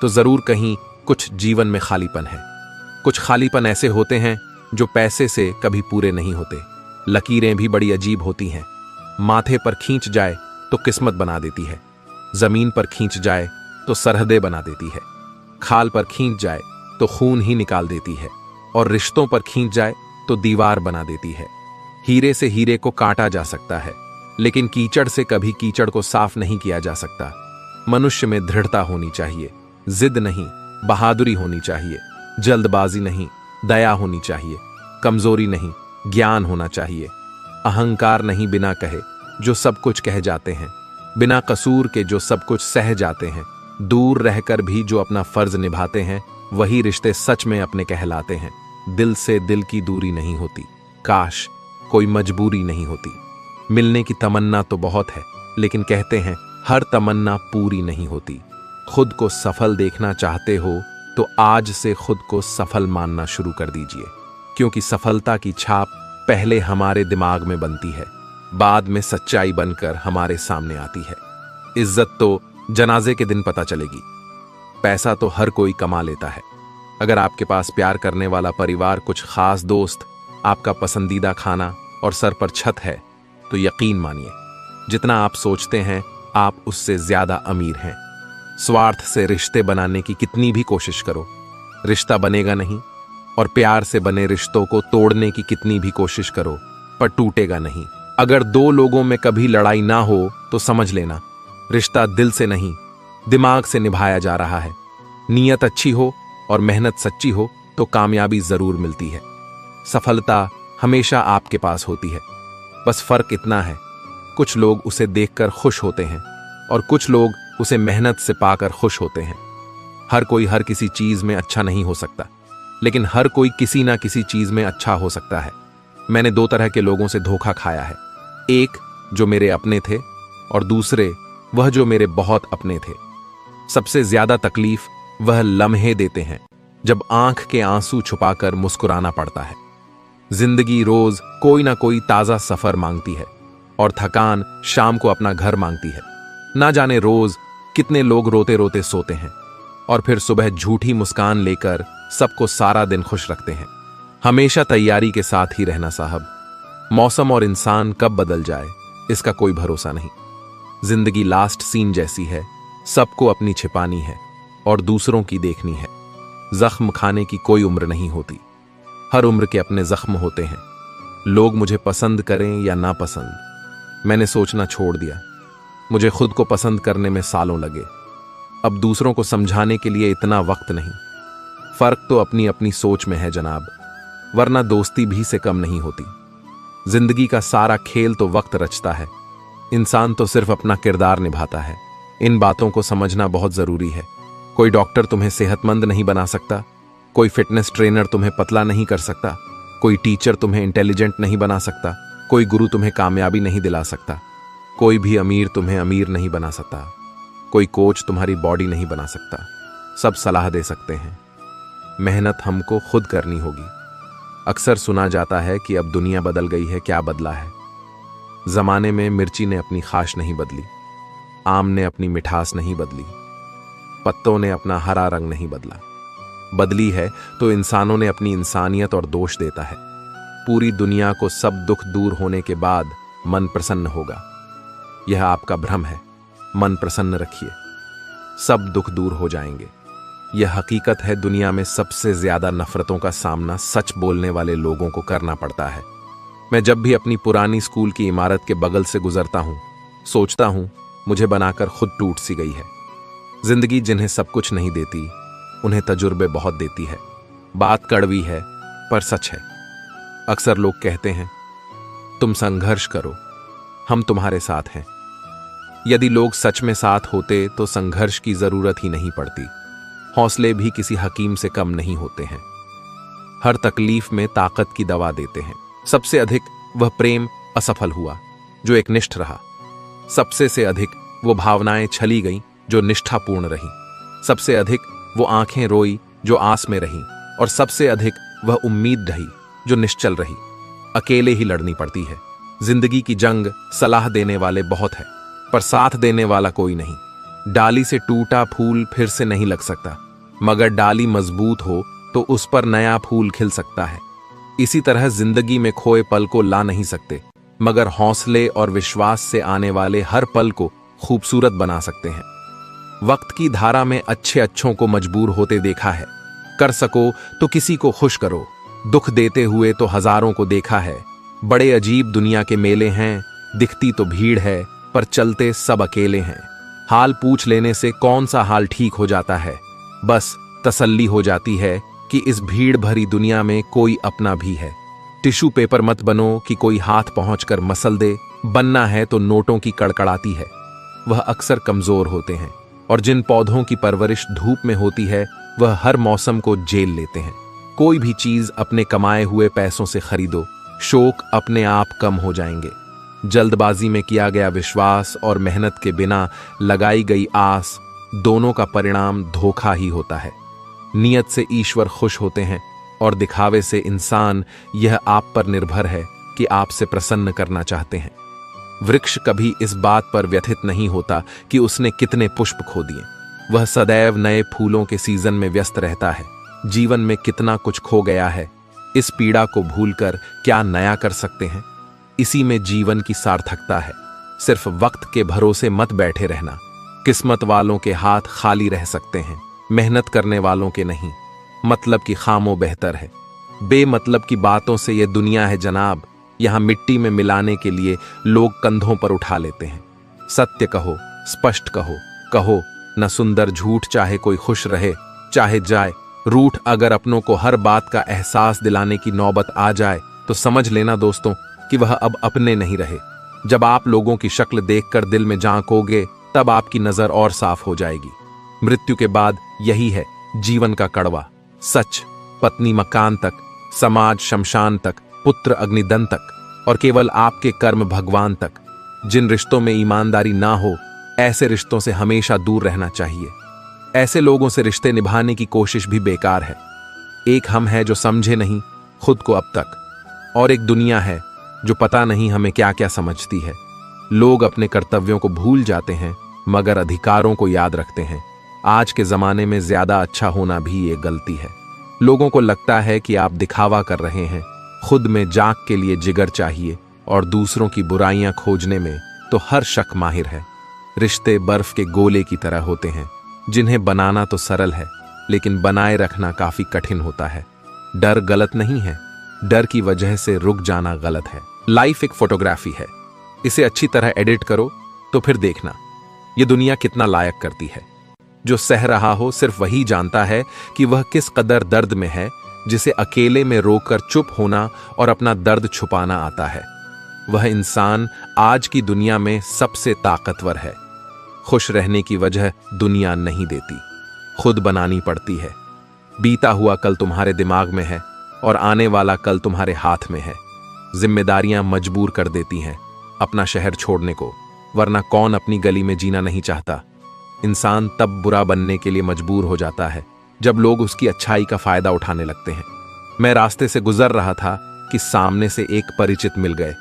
Speaker 1: तो जरूर कहीं कुछ जीवन में खालीपन है। कुछ खालीपन ऐसे होते हैं जो पैसे से कभी पूरे नहीं होते। लकीरें भी बड़ी अजीब होती हैं। माथे पर खींच जाए तो किस्मत बना देती है, जमीन पर खींच जाए तो सरहदें बना देती है, खाल पर खींच जाए तो खून ही निकाल देती है, और रिश्तों पर खींच जाए तो दीवार बना देती है। हीरे से हीरे को काटा जा सकता है, लेकिन कीचड़ से कभी कीचड़ को साफ नहीं किया जा सकता। मनुष्य में दृढ़ता होनी चाहिए, जिद नहीं, बहादुरी होनी चाहिए, जल्दबाजी नहीं, दया होनी चाहिए, कमजोरी नहीं, ज्ञान होना चाहिए। अहंकार नहीं बिना कहे जो सब कुछ कह जाते हैं, बिना कसूर के जो सब कुछ सह जाते हैं। दूर रहकर भी जो अपना फर्ज निभाते हैं वही रिश्ते सच में अपने कहलाते हैं। दिल से दिल की दूरी नहीं होती, काश कोई मजबूरी नहीं होती। मिलने की तमन्ना तो बहुत है, लेकिन कहते हैं हर तमन्ना पूरी नहीं होती। खुद को सफल देखना चाहते हो तो आज से खुद को सफल मानना शुरू कर दीजिए, क्योंकि सफलता की छाप पहले हमारे दिमाग में बनती है, बाद में सच्चाई बनकर हमारे सामने आती है। इज्जत तो जनाजे के दिन पता चलेगी। पैसा तो हर कोई कमा लेता है। अगर आपके पास प्यार करने वाला परिवार, कुछ खास दोस्त, आपका पसंदीदा खाना और सर पर छत है, तो यकीन मानिए जितना आप सोचते हैं आप उससे ज्यादा अमीर हैं। स्वार्थ से रिश्ते बनाने की कितनी भी कोशिश करो, रिश्ता बनेगा नहीं, और प्यार से बने रिश्तों को तोड़ने की कितनी भी कोशिश करो, पर टूटेगा नहीं। अगर दो लोगों में कभी लड़ाई ना हो तो समझ लेना रिश्ता दिल से नहीं, दिमाग से निभाया जा रहा है। नीयत अच्छी हो और मेहनत सच्ची हो तो कामयाबी जरूर मिलती है। सफलता हमेशा आपके पास होती है, बस फर्क इतना है, कुछ लोग उसे देखकर खुश होते हैं और कुछ लोग उसे मेहनत से पाकर खुश होते हैं। हर कोई हर किसी चीज में अच्छा नहीं हो सकता, लेकिन हर कोई किसी ना किसी चीज में अच्छा हो सकता है। मैंने दो तरह के लोगों से धोखा खाया है, एक जो मेरे अपने थे और दूसरे वह जो मेरे बहुत अपने थे। सबसे ज्यादा तकलीफ वह लम्हे देते हैं जब आंख के आंसू छुपाकर मुस्कुराना पड़ता है। जिंदगी रोज कोई ना कोई ताजा सफर मांगती है और थकान शाम को अपना घर मांगती है। ना जाने रोज कितने लोग रोते रोते सोते हैं और फिर सुबह झूठी मुस्कान लेकर सबको सारा दिन खुश रखते हैं। हमेशा तैयारी के साथ ही रहना साहब, मौसम और इंसान कब बदल जाए इसका कोई भरोसा नहीं। जिंदगी लास्ट सीन जैसी है, सबको अपनी छिपानी है, और दूसरों की देखनी है। जख्म खाने की कोई उम्र नहीं होती, हर उम्र के अपने जख्म होते हैं। लोग मुझे पसंद करें या ना पसंद, मैंने सोचना छोड़ दिया। मुझे खुद को पसंद करने में सालों लगे। अब दूसरों को समझाने के लिए इतना वक्त नहीं। फर्क तो अपनी अपनी सोच में है जनाब, वरना दोस्ती भी से कम नहीं होती। जिंदगी का सारा खेल तो वक्त रचता है, इंसान तो सिर्फ अपना किरदार निभाता है। इन बातों को समझना बहुत जरूरी है। कोई डॉक्टर तुम्हें सेहतमंद नहीं बना सकता, कोई फिटनेस ट्रेनर तुम्हें पतला नहीं कर सकता, कोई टीचर तुम्हें इंटेलिजेंट नहीं बना सकता, कोई गुरु तुम्हें कामयाबी नहीं दिला सकता, कोई भी अमीर तुम्हें अमीर नहीं बना सकता, कोई कोच तुम्हारी बॉडी नहीं बना सकता। सब सलाह दे सकते हैं, मेहनत हमको खुद करनी होगी। अक्सर सुना जाता है कि अब दुनिया बदल गई है, क्या बदला है? जमाने में मिर्ची ने अपनी खाश नहीं बदली, आम ने अपनी मिठास नहीं बदली, पत्तों ने अपना हरा रंग नहीं बदला। बदली है तो इंसानों ने अपनी इंसानियत और दोष देता है। पूरी दुनिया को सब दुख दूर होने के बाद मन प्रसन्न होगा, यह आपका भ्रम है। मन प्रसन्न रखिए, सब दुख दूर हो जाएंगे। यह हकीकत है, दुनिया में सबसे ज्यादा नफरतों का सामना सच बोलने वाले लोगों को करना पड़ता है। मैं जब भी अपनी पुरानी स्कूल की इमारत के बगल से गुजरता हूं, सोचता हूं मुझे बनाकर खुद टूट सी गई है। जिंदगी जिन्हें सब कुछ नहीं देती, उन्हें तजुर्बे बहुत देती है। बात कड़वी है पर सच है। अक्सर लोग कहते हैं तुम संघर्ष करो, हम तुम्हारे साथ हैं। यदि लोग सच में साथ होते तो संघर्ष की जरूरत ही नहीं पड़ती। हौसले भी किसी हकीम से कम नहीं होते हैं, हर तकलीफ में ताकत की दवा देते हैं। सबसे अधिक वह प्रेम असफल हुआ जो एकनिष्ठ रहा, सबसे से अधिक वो भावनाएं छली गईं जो निष्ठापूर्ण रहीं, सबसे अधिक वो आंखें रोई जो आस में रहीं, और सबसे अधिक वह उम्मीद रही जो निश्चल रही। अकेले ही लड़नी पड़ती है जिंदगी की जंग। सलाह देने वाले बहुत है पर साथ देने वाला कोई नहीं। डाली से टूटा फूल फिर से नहीं लग सकता, मगर डाली मजबूत हो तो उस पर नया फूल खिल सकता है। इसी तरह जिंदगी में खोए पल को ला नहीं सकते, मगर हौसले और विश्वास से आने वाले हर पल को खूबसूरत बना सकते हैं। वक्त की धारा में अच्छे अच्छों को मजबूर होते देखा है। कर सको तो किसी को खुश करो, दुख देते हुए तो हजारों को देखा है। बड़े अजीब दुनिया के मेले हैं, दिखती तो भीड़ है पर चलते सब अकेले हैं। हाल पूछ लेने से कौन सा हाल ठीक हो जाता है, बस तसल्ली हो जाती है कि इस भीड़ भरी दुनिया में कोई अपना भी है। टिश्यू पेपर मत बनो कि कोई हाथ पहुंचकर मसल दे, बनना है तो नोटों की कड़कड़ाती है। वह अक्सर कमजोर होते हैं, और जिन पौधों की परवरिश धूप में होती है वह हर मौसम को झेल लेते हैं। कोई भी चीज अपने कमाए हुए पैसों से खरीदो, शौक अपने आप कम हो जाएंगे। जल्दबाजी में किया गया विश्वास और मेहनत के बिना लगाई गई आस, दोनों का परिणाम धोखा ही होता है। नियत से ईश्वर खुश होते हैं और दिखावे से इंसान। यह आप पर निर्भर है कि आपसे प्रसन्न करना चाहते हैं। वृक्ष कभी इस बात पर व्यथित नहीं होता कि उसने कितने पुष्प खो दिए, वह सदैव नए फूलों के सीजन में व्यस्त रहता है। जीवन में कितना कुछ खो गया है, इस पीड़ा को भूलकर क्या नया कर सकते हैं? इसी में जीवन की सार्थकता है। सिर्फ वक्त के भरोसे मत बैठे रहना। किस्मत वालों के हाथ खाली रह सकते हैं, मेहनत करने वालों के नहीं। मतलब की खामों बेहतर है। बेमतलब की बातों से यह दुनिया है जनाब, यहां मिट्टी में मिलाने के लिए लोग कंधों पर उठा लेते हैं। सत्य कहो, स्पष्ट कहो, कहो न सुंदर झूठ, चाहे कोई खुश रहे चाहे जाए। रूठ अगर अपनों को हर बात का एहसास दिलाने की नौबत आ जाए तो समझ लेना दोस्तों कि वह अब अपने नहीं रहे। जब आप लोगों की शक्ल देखकर दिल में झांकोगे तब आपकी नजर और साफ हो जाएगी। मृत्यु के बाद यही है जीवन का कड़वा सच। पत्नी मकान तक, समाज शमशान तक, पुत्र अग्निदन तक, और केवल आपके कर्म भगवान तक। जिन रिश्तों में ईमानदारी ना हो, ऐसे रिश्तों से हमेशा दूर रहना चाहिए। ऐसे लोगों से रिश्ते निभाने की कोशिश भी बेकार है। एक हम है जो समझे नहीं खुद को अब तक, और एक दुनिया है जो पता नहीं हमें क्या क्या समझती है। लोग अपने कर्तव्यों को भूल जाते हैं मगर अधिकारों को याद रखते हैं। आज के जमाने में ज्यादा अच्छा होना भी एक गलती है। लोगों को लगता है कि आप दिखावा कर रहे हैं, खुद में जाग के लिए जिगर चाहिए, और दूसरों की बुराइयां खोजने में तो हर शक माहिर है। रिश्ते बर्फ के गोले की तरह होते हैं, जिन्हें बनाना तो सरल है, लेकिन बनाए रखना काफी कठिन होता है। डर गलत नहीं है, डर की वजह से रुक जाना गलत है। लाइफ एक फोटोग्राफी है, इसे अच्छी तरह एडिट करो तो फिर देखना ये दुनिया कितना लायक करती है। जो सह रहा हो सिर्फ वही जानता है कि वह किस कदर दर्द में है, जिसे अकेले में रोकर चुप होना और अपना दर्द छुपाना आता है। वह इंसान आज की दुनिया में सबसे ताकतवर है। खुश रहने की वजह दुनिया नहीं देती, खुद बनानी पड़ती है। बीता हुआ कल तुम्हारे दिमाग में है और आने वाला कल तुम्हारे हाथ में है। जिम्मेदारियां मजबूर कर देती हैं अपना शहर छोड़ने को, वरना कौन अपनी गली में जीना नहीं चाहता। इंसान तब बुरा बनने के लिए मजबूर हो जाता है जब लोग उसकी अच्छाई का फायदा उठाने लगते हैं। मैं रास्ते से गुजर रहा था कि सामने से एक परिचित मिल गए।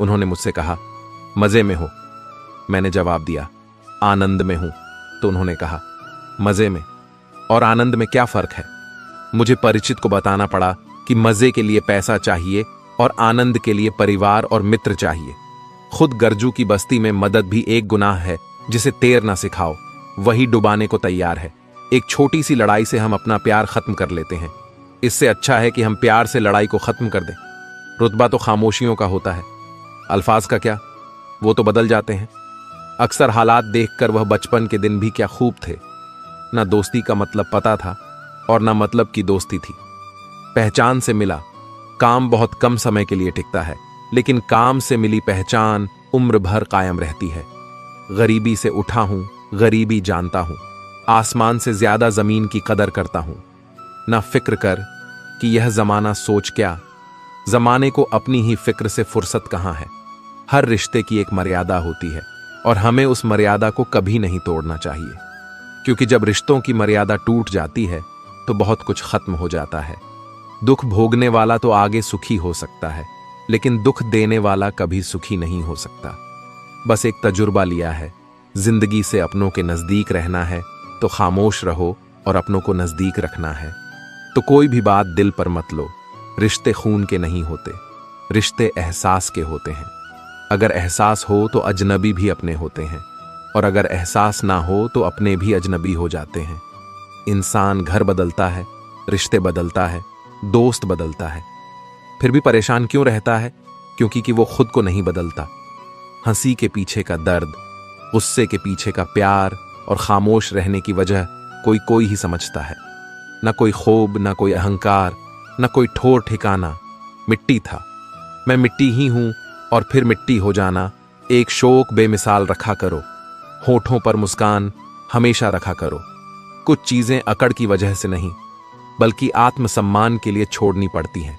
Speaker 1: उन्होंने मुझसे कहा, मजे में हो? मैंने जवाब दिया, आनंद में हूं। तो उन्होंने कहा, मजे में और आनंद में क्या फर्क है? मुझे परिचित को बताना पड़ा कि मजे के लिए पैसा चाहिए और आनंद के लिए परिवार और मित्र चाहिए। खुद गर्जू की बस्ती में मदद भी एक गुनाह है जिसे तैर ना सिखाओ, वही डुबाने को तैयार है। एक छोटी सी लड़ाई से हम अपना प्यार खत्म कर लेते हैं। इससे अच्छा है कि हम प्यार से लड़ाई को खत्म कर दें। रुतबा तो खामोशियों का होता है, अल्फाज का क्या, वो तो बदल जाते हैं। अक्सर हालात देखकर वह बचपन के दिन भी क्या खूब थे। ना दोस्ती का मतलब पता था और ना मतलब की दोस्ती थी। पहचान से मिला, काम बहुत कम समय के लिए टिकता है, लेकिन काम से मिली पहचान उम्र भर कायम रहती है। गरीबी से उठा हूं, गरीबी जानता हूं, आसमान से ज्यादा जमीन की कदर करता हूं। ना फिक्र कर कि यह जमाना सोच क्या, जमाने को अपनी ही फिक्र से फुर्सत कहां है। हर रिश्ते की एक मर्यादा होती है और हमें उस मर्यादा को कभी नहीं तोड़ना चाहिए, क्योंकि जब रिश्तों की मर्यादा टूट जाती है तो बहुत कुछ खत्म हो जाता है। दुख भोगने वाला तो आगे सुखी हो सकता है, लेकिन दुख देने वाला कभी सुखी नहीं हो सकता। बस एक तजुर्बा लिया है, जिंदगी से अपनों के नजदीक रहना है तो खामोश रहो और अपनों को नजदीक रखना है तो कोई भी बात दिल पर मत लो। रिश्ते खून के नहीं होते, रिश्ते एहसास के होते हैं। अगर एहसास हो तो अजनबी भी अपने होते हैं, और अगर एहसास ना हो तो अपने भी अजनबी हो जाते हैं। इंसान घर बदलता है, रिश्ते बदलता है, दोस्त बदलता है, फिर भी परेशान क्यों रहता है? क्योंकि वो खुद को नहीं बदलता। हंसी के पीछे का दर्द, गुस्से के पीछे का प्यार और खामोश रहने की वजह कोई ही समझता है। न कोई खूब, न कोई अहंकार, न कोई ठोर ठिकाना। मिट्टी था, मैं मिट्टी ही हूं और फिर मिट्टी हो जाना। एक शोक बेमिसाल रखा करो, होठों पर मुस्कान हमेशा रखा करो। कुछ चीजें अकड़ की वजह से नहीं, बल्कि आत्मसम्मान के लिए छोड़नी पड़ती हैं।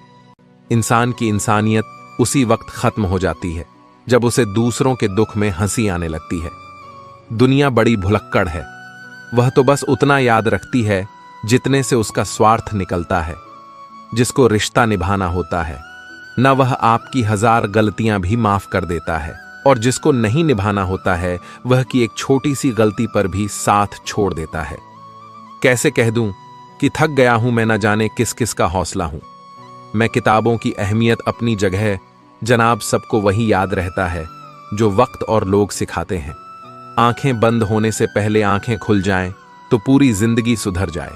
Speaker 1: इंसान की इंसानियत उसी वक्त खत्म हो जाती है जब उसे दूसरों के दुख में हंसी आने लगती है। दुनिया बड़ी भुलक्कड़ है, वह तो बस उतना याद रखती है जितने से उसका स्वार्थ निकलता है। जिसको रिश्ता निभाना होता है, न वह आपकी 1000 गलतियां भी माफ कर देता है, और जिसको नहीं निभाना होता है वह की एक छोटी सी गलती पर भी साथ छोड़ देता है। कैसे कह दूं कि थक गया हूं, मैं न जाने किस किस का हौसला हूं। मैं किताबों की अहमियत अपनी जगह, जनाब सबको वही याद रहता है जो वक्त और लोग सिखाते हैं। आंखें बंद होने से पहले आंखें खुल जाएं तो पूरी जिंदगी सुधर जाए।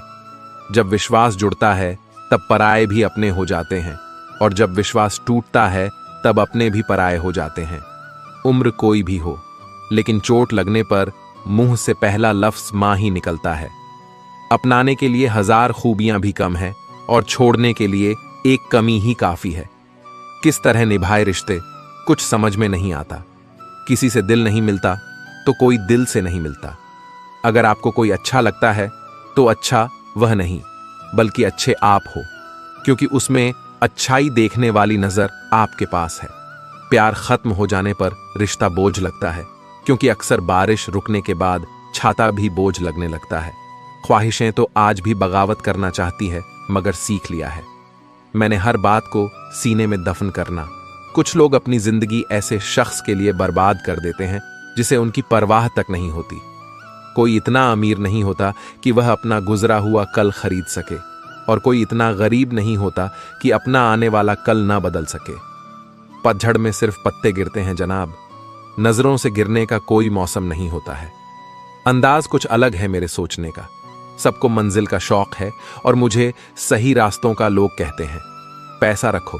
Speaker 1: जब विश्वास जुड़ता है तब पराये भी अपने हो जाते हैं, और जब विश्वास टूटता है तब अपने भी पराये हो जाते हैं। उम्र कोई भी हो, लेकिन चोट लगने पर मुंह से पहला लफ्ज मां ही निकलता है। अपनाने के लिए 1000 खूबियां भी कम है और छोड़ने के लिए एक कमी ही काफी है। किस तरह निभाए रिश्ते कुछ समझ में नहीं आता। किसी से दिल नहीं मिलता तो कोई दिल से नहीं मिलता। अगर आपको कोई अच्छा लगता है तो अच्छा वह नहीं, बल्कि अच्छे आप हो, क्योंकि उसमें अच्छाई देखने वाली नजर आपके पास है। प्यार खत्म हो जाने पर रिश्ता बोझ लगता है, क्योंकि अक्सर बारिश रुकने के बाद छाता भी बोझ लगने लगता है। ख्वाहिशें तो आज भी बगावत करना चाहती है, मगर सीख लिया है मैंने हर बात को सीने में दफन करना। कुछ लोग अपनी जिंदगी ऐसे शख्स के लिए बर्बाद कर देते हैं जिसे उनकी परवाह तक नहीं होती। कोई इतना अमीर नहीं होता कि वह अपना गुजरा हुआ कल खरीद सके, और कोई इतना गरीब नहीं होता कि अपना आने वाला कल ना बदल सके। पतझड़ में सिर्फ पत्ते गिरते हैं जनाब, नजरों से गिरने का कोई मौसम नहीं होता है। अंदाज कुछ अलग है मेरे सोचने का। सबको मंजिल का शौक है और मुझे सही रास्तों का लोग कहते हैं। पैसा रखो,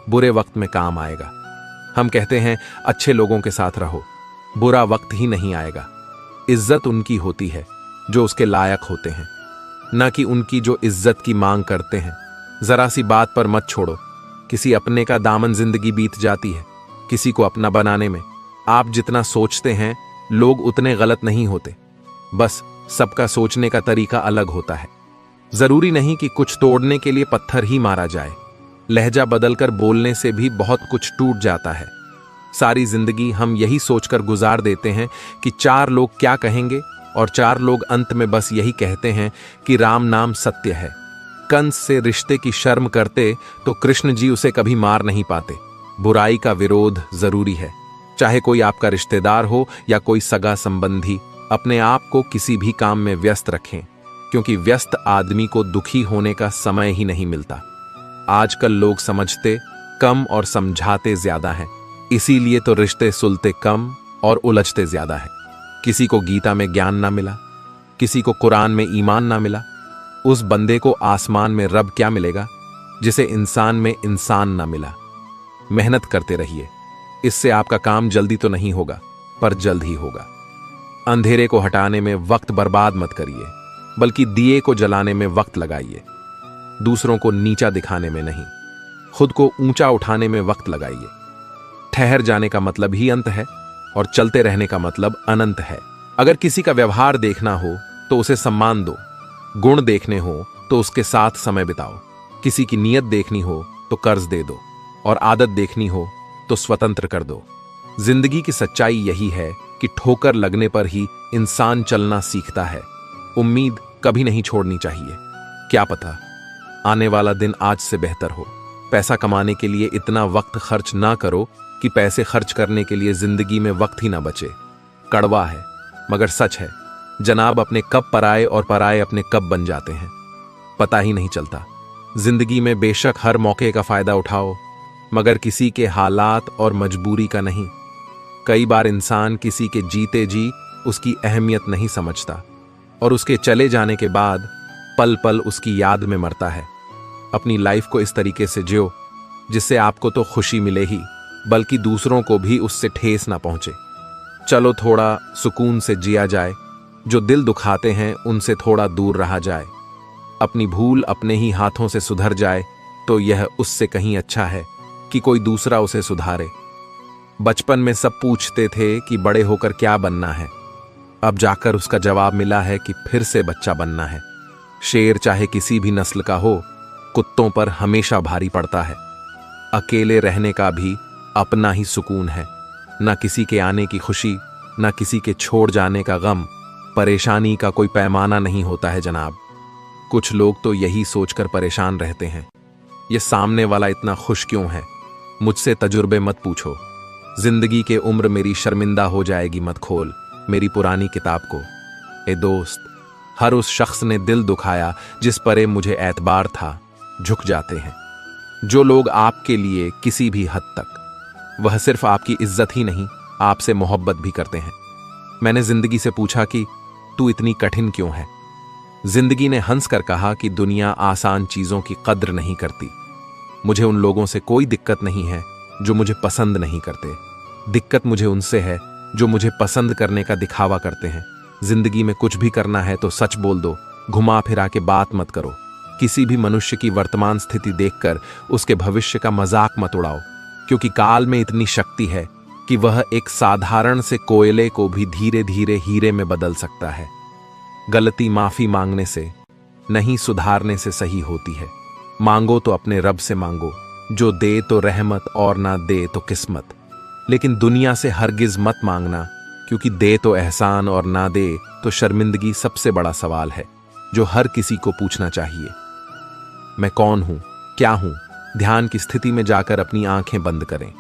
Speaker 1: बुरे वक्त में काम आएगा। हम कहते हैं अच्छे लोगों के साथ रहो, बुरा वक्त ही नहीं आएगा। इज्जत उनकी होती है जो उसके लायक होते हैं, न कि उनकी जो इज्जत की मांग करते हैं। जरा सी बात पर मत छोड़ो, किसी अपने का दामन जिंदगी बीत जाती है किसी को अपना बनाने में। आप जितना सोचते हैं लोग उतने गलत नहीं होते, बस सबका सोचने का तरीका अलग होता है। जरूरी नहीं कि कुछ तोड़ने के लिए पत्थर ही मारा जाए, लहजा बदलकर बोलने से भी बहुत कुछ टूट जाता है। सारी जिंदगी हम यही सोचकर गुजार देते हैं कि 4 लोग क्या कहेंगे, और 4 लोग अंत में बस यही कहते हैं कि राम नाम सत्य है। कंस से रिश्ते की शर्म करते तो कृष्ण जी उसे कभी मार नहीं पाते। बुराई का विरोध जरूरी है, चाहे कोई आपका रिश्तेदार हो या कोई सगा संबंधी। अपने आप को किसी भी काम में व्यस्त रखें, क्योंकि व्यस्त आदमी को दुखी होने का समय ही नहीं मिलता। आजकल लोग समझते कम और समझाते ज्यादा हैं, इसीलिए तो रिश्ते सुलते कम और उलझते ज्यादा है। किसी को गीता में ज्ञान ना मिला, किसी को कुरान में ईमान ना मिला। उस बंदे को आसमान में रब क्या मिलेगा जिसे इंसान में इंसान ना मिला। मेहनत करते रहिए, इससे आपका काम जल्दी तो नहीं होगा पर जल्द ही होगा। अंधेरे को हटाने में वक्त बर्बाद मत करिए, बल्कि दिए को जलाने में वक्त लगाइए। दूसरों को नीचा दिखाने में नहीं, खुद को ऊंचा उठाने में वक्त लगाइए। ठहर जाने का मतलब ही अंत है और चलते रहने का मतलब अनंत है। अगर किसी का व्यवहार देखना हो तो उसे सम्मान दो, गुण देखने हो तो उसके साथ समय बिताओ। किसी की नीयत देखनी हो तो कर्ज दे दो, और आदत देखनी हो तो स्वतंत्र कर दो। जिंदगी की सच्चाई यही है कि ठोकर लगने पर ही इंसान चलना सीखता है। उम्मीद कभी नहीं छोड़नी चाहिए, क्या पता आने वाला दिन आज से बेहतर हो। पैसा कमाने के लिए इतना वक्त खर्च ना करो कि पैसे खर्च करने के लिए जिंदगी में वक्त ही ना बचे। कड़वा है मगर सच है जनाब, अपने कब पराए और पराए अपने कब बन जाते हैं, पता ही नहीं चलता। जिंदगी में बेशक हर मौके का फायदा उठाओ, मगर किसी के हालात और मजबूरी का नहीं। कई बार इंसान किसी के जीते जी उसकी अहमियत नहीं समझता और उसके चले जाने के बाद पल पल उसकी याद में मरता है। अपनी लाइफ को इस तरीके से जियो जिससे आपको तो खुशी मिले ही, बल्कि दूसरों को भी उससे ठेस ना पहुंचे। चलो थोड़ा सुकून से जिया जाए, जो दिल दुखाते हैं उनसे थोड़ा दूर रहा जाए। अपनी भूल अपने ही हाथों से सुधर जाए तो यह उससे कहीं अच्छा है कि कोई दूसरा उसे सुधारे। बचपन में सब पूछते थे कि बड़े होकर क्या बनना है, अब जाकर उसका जवाब मिला है कि फिर से बच्चा बनना है। शेर चाहे किसी भी नस्ल का हो, कुत्तों पर हमेशा भारी पड़ता है। अकेले रहने का भी अपना ही सुकून है, ना किसी के आने की खुशी, ना किसी के छोड़ जाने का गम। परेशानी का कोई पैमाना नहीं होता है जनाब। कुछ लोग तो यही सोचकर परेशान रहते हैं, ये सामने वाला इतना खुश क्यों है। मुझसे तजुर्बे मत पूछो, जिंदगी के उम्र मेरी शर्मिंदा हो जाएगी मत खोल मेरी पुरानी किताब को। ए दोस्त, हर उस शख्स ने दिल दुखाया जिस परे मुझे एतबार था। झुक जाते हैं जो लोग आपके लिए किसी भी हद तक, वह सिर्फ आपकी इज्जत ही नहीं आपसे मोहब्बत भी करते हैं। मैंने जिंदगी से पूछा कि तू इतनी कठिन क्यों है। जिंदगी ने हंस कर कहा कि दुनिया आसान चीजों की कद्र नहीं करती। मुझे उन लोगों से कोई दिक्कत नहीं है जो मुझे पसंद नहीं करते, दिक्कत मुझे उनसे है जो मुझे पसंद करने का दिखावा करते हैं। जिंदगी में कुछ भी करना है तो सच बोल दो, घुमा फिरा के बात मत करो। किसी भी मनुष्य की वर्तमान स्थिति देखकर उसके भविष्य का मजाक मत उड़ाओ, क्योंकि काल में इतनी शक्ति है कि वह एक साधारण से कोयले को भी धीरे धीरे हीरे में बदल सकता है। गलती माफी मांगने से नहीं, सुधारने से सही होती है। मांगो तो अपने रब से मांगो, जो दे तो रहमत और ना दे तो किस्मत। लेकिन दुनिया से हरगिज मत मांगना, क्योंकि दे तो एहसान और ना दे तो शर्मिंदगी सबसे बड़ा सवाल है जो हर किसी को पूछना चाहिए। मैं कौन हूं, क्या हूं? ध्यान की स्थिति में जाकर अपनी आंखें बंद करें।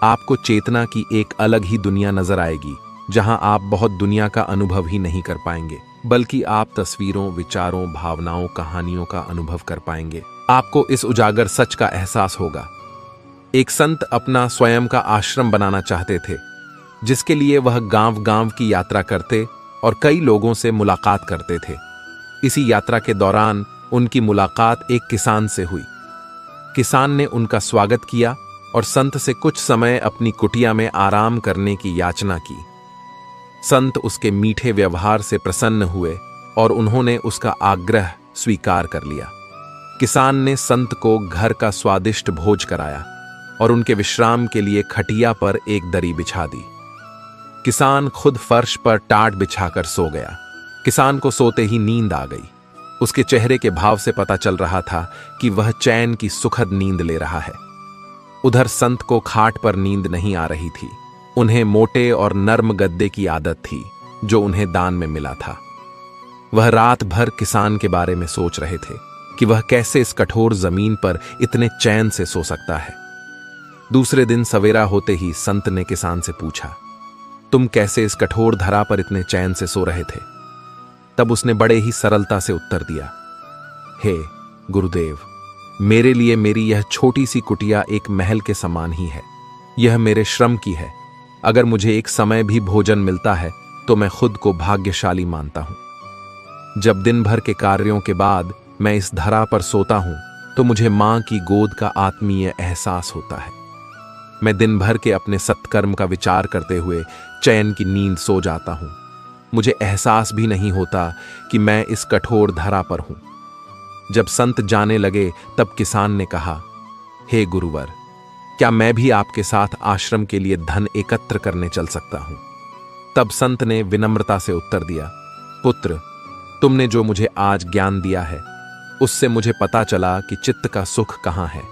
Speaker 1: आपको चेतना की एक अलग ही दुनिया नजर आएगी, जहां आप बहुत दुनिया का अनुभव ही नहीं कर पाएंगे, बल्कि आप तस्वीरों, विचारों, भावनाओं, कहानियों का अनुभव कर पाएंगे। आपको इस उजागर सच का एहसास होगा। एक संत अपना स्वयं का आश्रम बनाना चाहते थे, जिसके लिए वह गांव गांव की यात्रा करते और कई लोगों से मुलाकात करते थे। इसी यात्रा के दौरान उनकी मुलाकात एक किसान से हुई। किसान ने उनका स्वागत किया और संत से कुछ समय अपनी कुटिया में आराम करने की याचना की। संत उसके मीठे व्यवहार से प्रसन्न हुए और उन्होंने उसका आग्रह स्वीकार कर लिया। किसान ने संत को घर का स्वादिष्ट भोज कराया और उनके विश्राम के लिए खटिया पर एक दरी बिछा दी। किसान खुद फर्श पर टाट बिछाकर सो गया। किसान को सोते ही नींद आ गई। उसके चेहरे के भाव से पता चल रहा था कि वह चैन की सुखद नींद ले रहा है। उधर संत को खाट पर नींद नहीं आ रही थी। उन्हें मोटे और नर्म गद्दे की आदत थी जो उन्हें दान में मिला था। वह रात भर किसान के बारे में सोच रहे थे कि वह कैसे इस कठोर जमीन पर इतने चैन से सो सकता है। दूसरे दिन सवेरा होते ही संत ने किसान से पूछा, तुम कैसे इस कठोर धरा पर इतने चैन से सो रहे थे? तब उसने बड़े ही सरलता से उत्तर दिया, हे गुरुदेव, मेरे लिए मेरी यह छोटी सी कुटिया एक महल के समान ही है। यह मेरे श्रम की है। अगर मुझे एक समय भी भोजन मिलता है तो मैं खुद को भाग्यशाली मानता हूं। जब दिन भर के कार्यों के बाद मैं इस धरा पर सोता हूं तो मुझे मां की गोद का आत्मीय एहसास होता है। मैं दिन भर के अपने सत्कर्म का विचार करते हुए चैन की नींद सो जाता हूं। मुझे एहसास भी नहीं होता कि मैं इस कठोर धरा पर हूं। जब संत जाने लगे तब किसान ने कहा, हे गुरुवर, क्या मैं भी आपके साथ आश्रम के लिए धन एकत्र करने चल सकता हूं? तब संत ने विनम्रता से उत्तर दिया, पुत्र, तुमने जो मुझे आज ज्ञान दिया है उससे मुझे पता चला कि चित्त का सुख कहां है।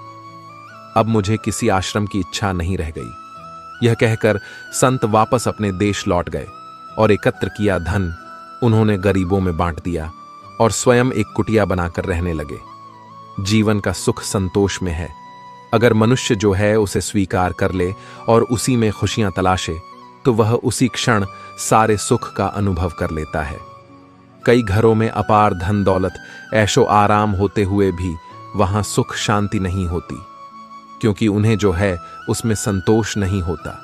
Speaker 1: अब मुझे किसी आश्रम की इच्छा नहीं रह गई। यह कहकर संत वापस अपने देश लौट गए और एकत्र किया धन उन्होंने गरीबों में बांट दिया और स्वयं एक कुटिया बनाकर रहने लगे। जीवन का सुख संतोष में है। अगर मनुष्य जो है उसे स्वीकार कर ले और उसी में खुशियां तलाशे तो वह उसी क्षण सारे सुख का अनुभव कर लेता है। कई घरों में अपार धन दौलत ऐशो आराम होते हुए भी वहां सुख शांति नहीं होती, क्योंकि उन्हें जो है उसमें संतोष नहीं होता।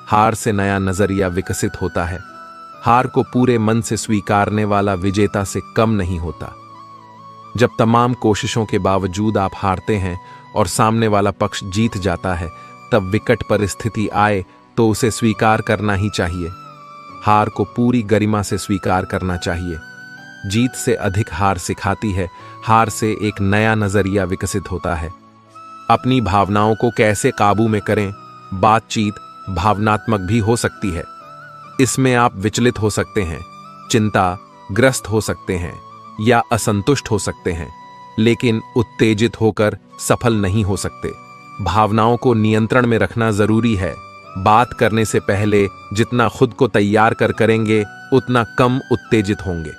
Speaker 1: हार से नया नजरिया विकसित होता है। हार को पूरे मन से स्वीकारने वाला विजेता से कम नहीं होता। जब तमाम कोशिशों के बावजूद आप हारते हैं और सामने वाला पक्ष जीत जाता है, तब विकट परिस्थिति आए तो उसे स्वीकार करना ही चाहिए। हार को पूरी गरिमा से स्वीकार करना चाहिए। जीत से अधिक हार सिखाती है। हार से एक नया नजरिया विकसित होता है। अपनी भावनाओं को कैसे काबू में करें? बातचीत भावनात्मक भी हो सकती है। इसमें आप विचलित हो सकते हैं, चिंता ग्रस्त हो सकते हैं या असंतुष्ट हो सकते हैं, लेकिन उत्तेजित होकर सफल नहीं हो सकते। भावनाओं को नियंत्रण में रखना जरूरी है। बात करने से पहले जितना खुद को तैयार कर करेंगे उतना कम उत्तेजित होंगे।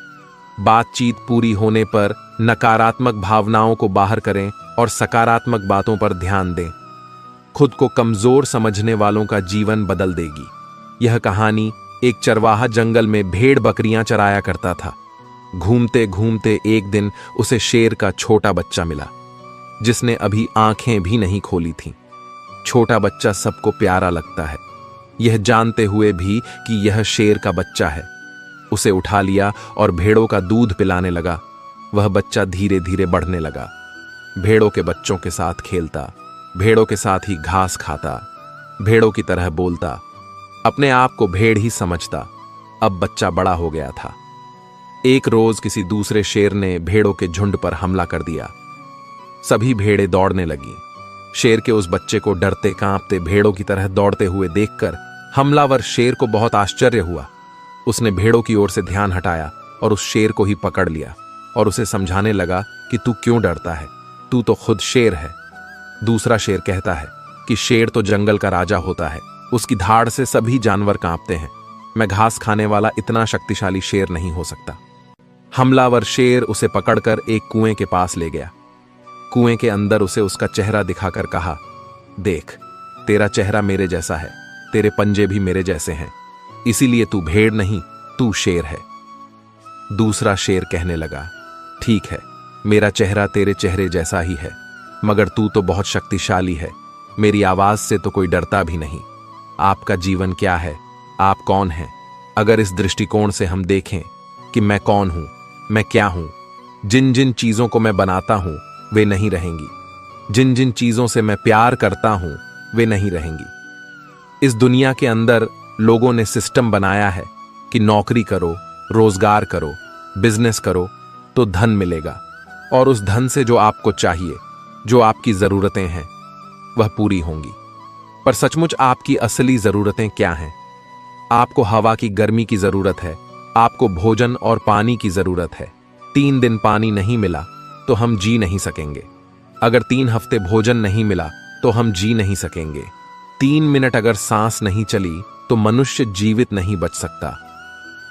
Speaker 1: बातचीत पूरी होने पर नकारात्मक भावनाओं को बाहर करें और सकारात्मक बातों पर ध्यान दें। खुद को कमजोर समझने वालों का जीवन बदल देगी। यह कहानी एक चरवाहा जंगल में भेड़ बकरियां चराया करता था। घूमते घूमते एक दिन उसे शेर का छोटा बच्चा मिला, जिसने अभी आंखें भी नहीं खोली थीं। छोटा बच्चा सबको प्यारा लगता है, यह जानते हुए भी कि यह शेर का बच्चा है। उसे उठा लिया और भेड़ों का दूध पिलाने लगा। वह बच्चा धीरे धीरे बढ़ने लगा। भेड़ों के बच्चों के साथ खेलता, भेड़ों के साथ ही घास खाता, भेड़ों की तरह बोलता, अपने आप को भेड़ ही समझता। अब बच्चा बड़ा हो गया था। एक रोज किसी दूसरे शेर ने भेड़ों के झुंड पर हमला कर दिया। सभी भेड़ें दौड़ने लगीं। शेर के उस बच्चे को डरते कांपते भेड़ों की तरह दौड़ते हुए देखकर हमलावर शेर को बहुत आश्चर्य हुआ। उसने भेड़ों की ओर से ध्यान हटाया और उस शेर को ही पकड़ लिया और उसे समझाने लगा कि तू क्यों डरता है, तू तो खुद शेर है। दूसरा शेर कहता है कि शेर तो जंगल का राजा होता है, उसकी धाड़ से सभी जानवर कांपते हैं। मैं घास खाने वाला इतना शक्तिशाली शेर नहीं हो सकता। हमलावर शेर उसे पकड़कर एक कुएं के पास ले गया। कुएं के अंदर उसे उसका चेहरा दिखाकर कहा, देख, तेरा चेहरा मेरे जैसा है, तेरे पंजे भी मेरे जैसे हैं, इसीलिए तू भेड़ नहीं, तू शेर है। दूसरा शेर कहने लगा, ठीक है, मेरा चेहरा तेरे चेहरे जैसा ही है, मगर तू तो बहुत शक्तिशाली है, मेरी आवाज से तो कोई डरता भी नहीं। आपका जीवन क्या है? आप कौन हैं? अगर इस दृष्टिकोण से हम देखें कि मैं कौन हूं, मैं क्या हूं, जिन जिन चीजों को मैं बनाता हूं वे नहीं रहेंगी, जिन जिन चीजों से मैं प्यार करता हूं वे नहीं रहेंगी। इस दुनिया के अंदर लोगों ने सिस्टम बनाया है कि नौकरी करो, रोजगार करो, बिजनेस करो तो धन मिलेगा, और उस धन से जो आपको चाहिए, जो आपकी जरूरतें हैं, वह पूरी होंगी। पर सचमुच आपकी असली जरूरतें क्या हैं? आपको हवा की गर्मी की जरूरत है, आपको भोजन और पानी की जरूरत है। 3 दिन पानी नहीं मिला तो हम जी नहीं सकेंगे। अगर 3 हफ्ते भोजन नहीं मिला तो हम जी नहीं सकेंगे। 3 मिनट अगर सांस नहीं चली तो मनुष्य जीवित नहीं बच सकता।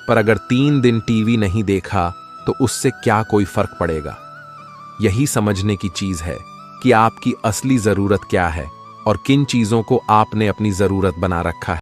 Speaker 1: पर अगर 3 दिन टीवी नहीं देखा तो उससे क्या कोई फर्क पड़ेगा? यही समझने की चीज है कि आपकी असली जरूरत क्या है और किन चीजों को आपने अपनी जरूरत बना रखा है।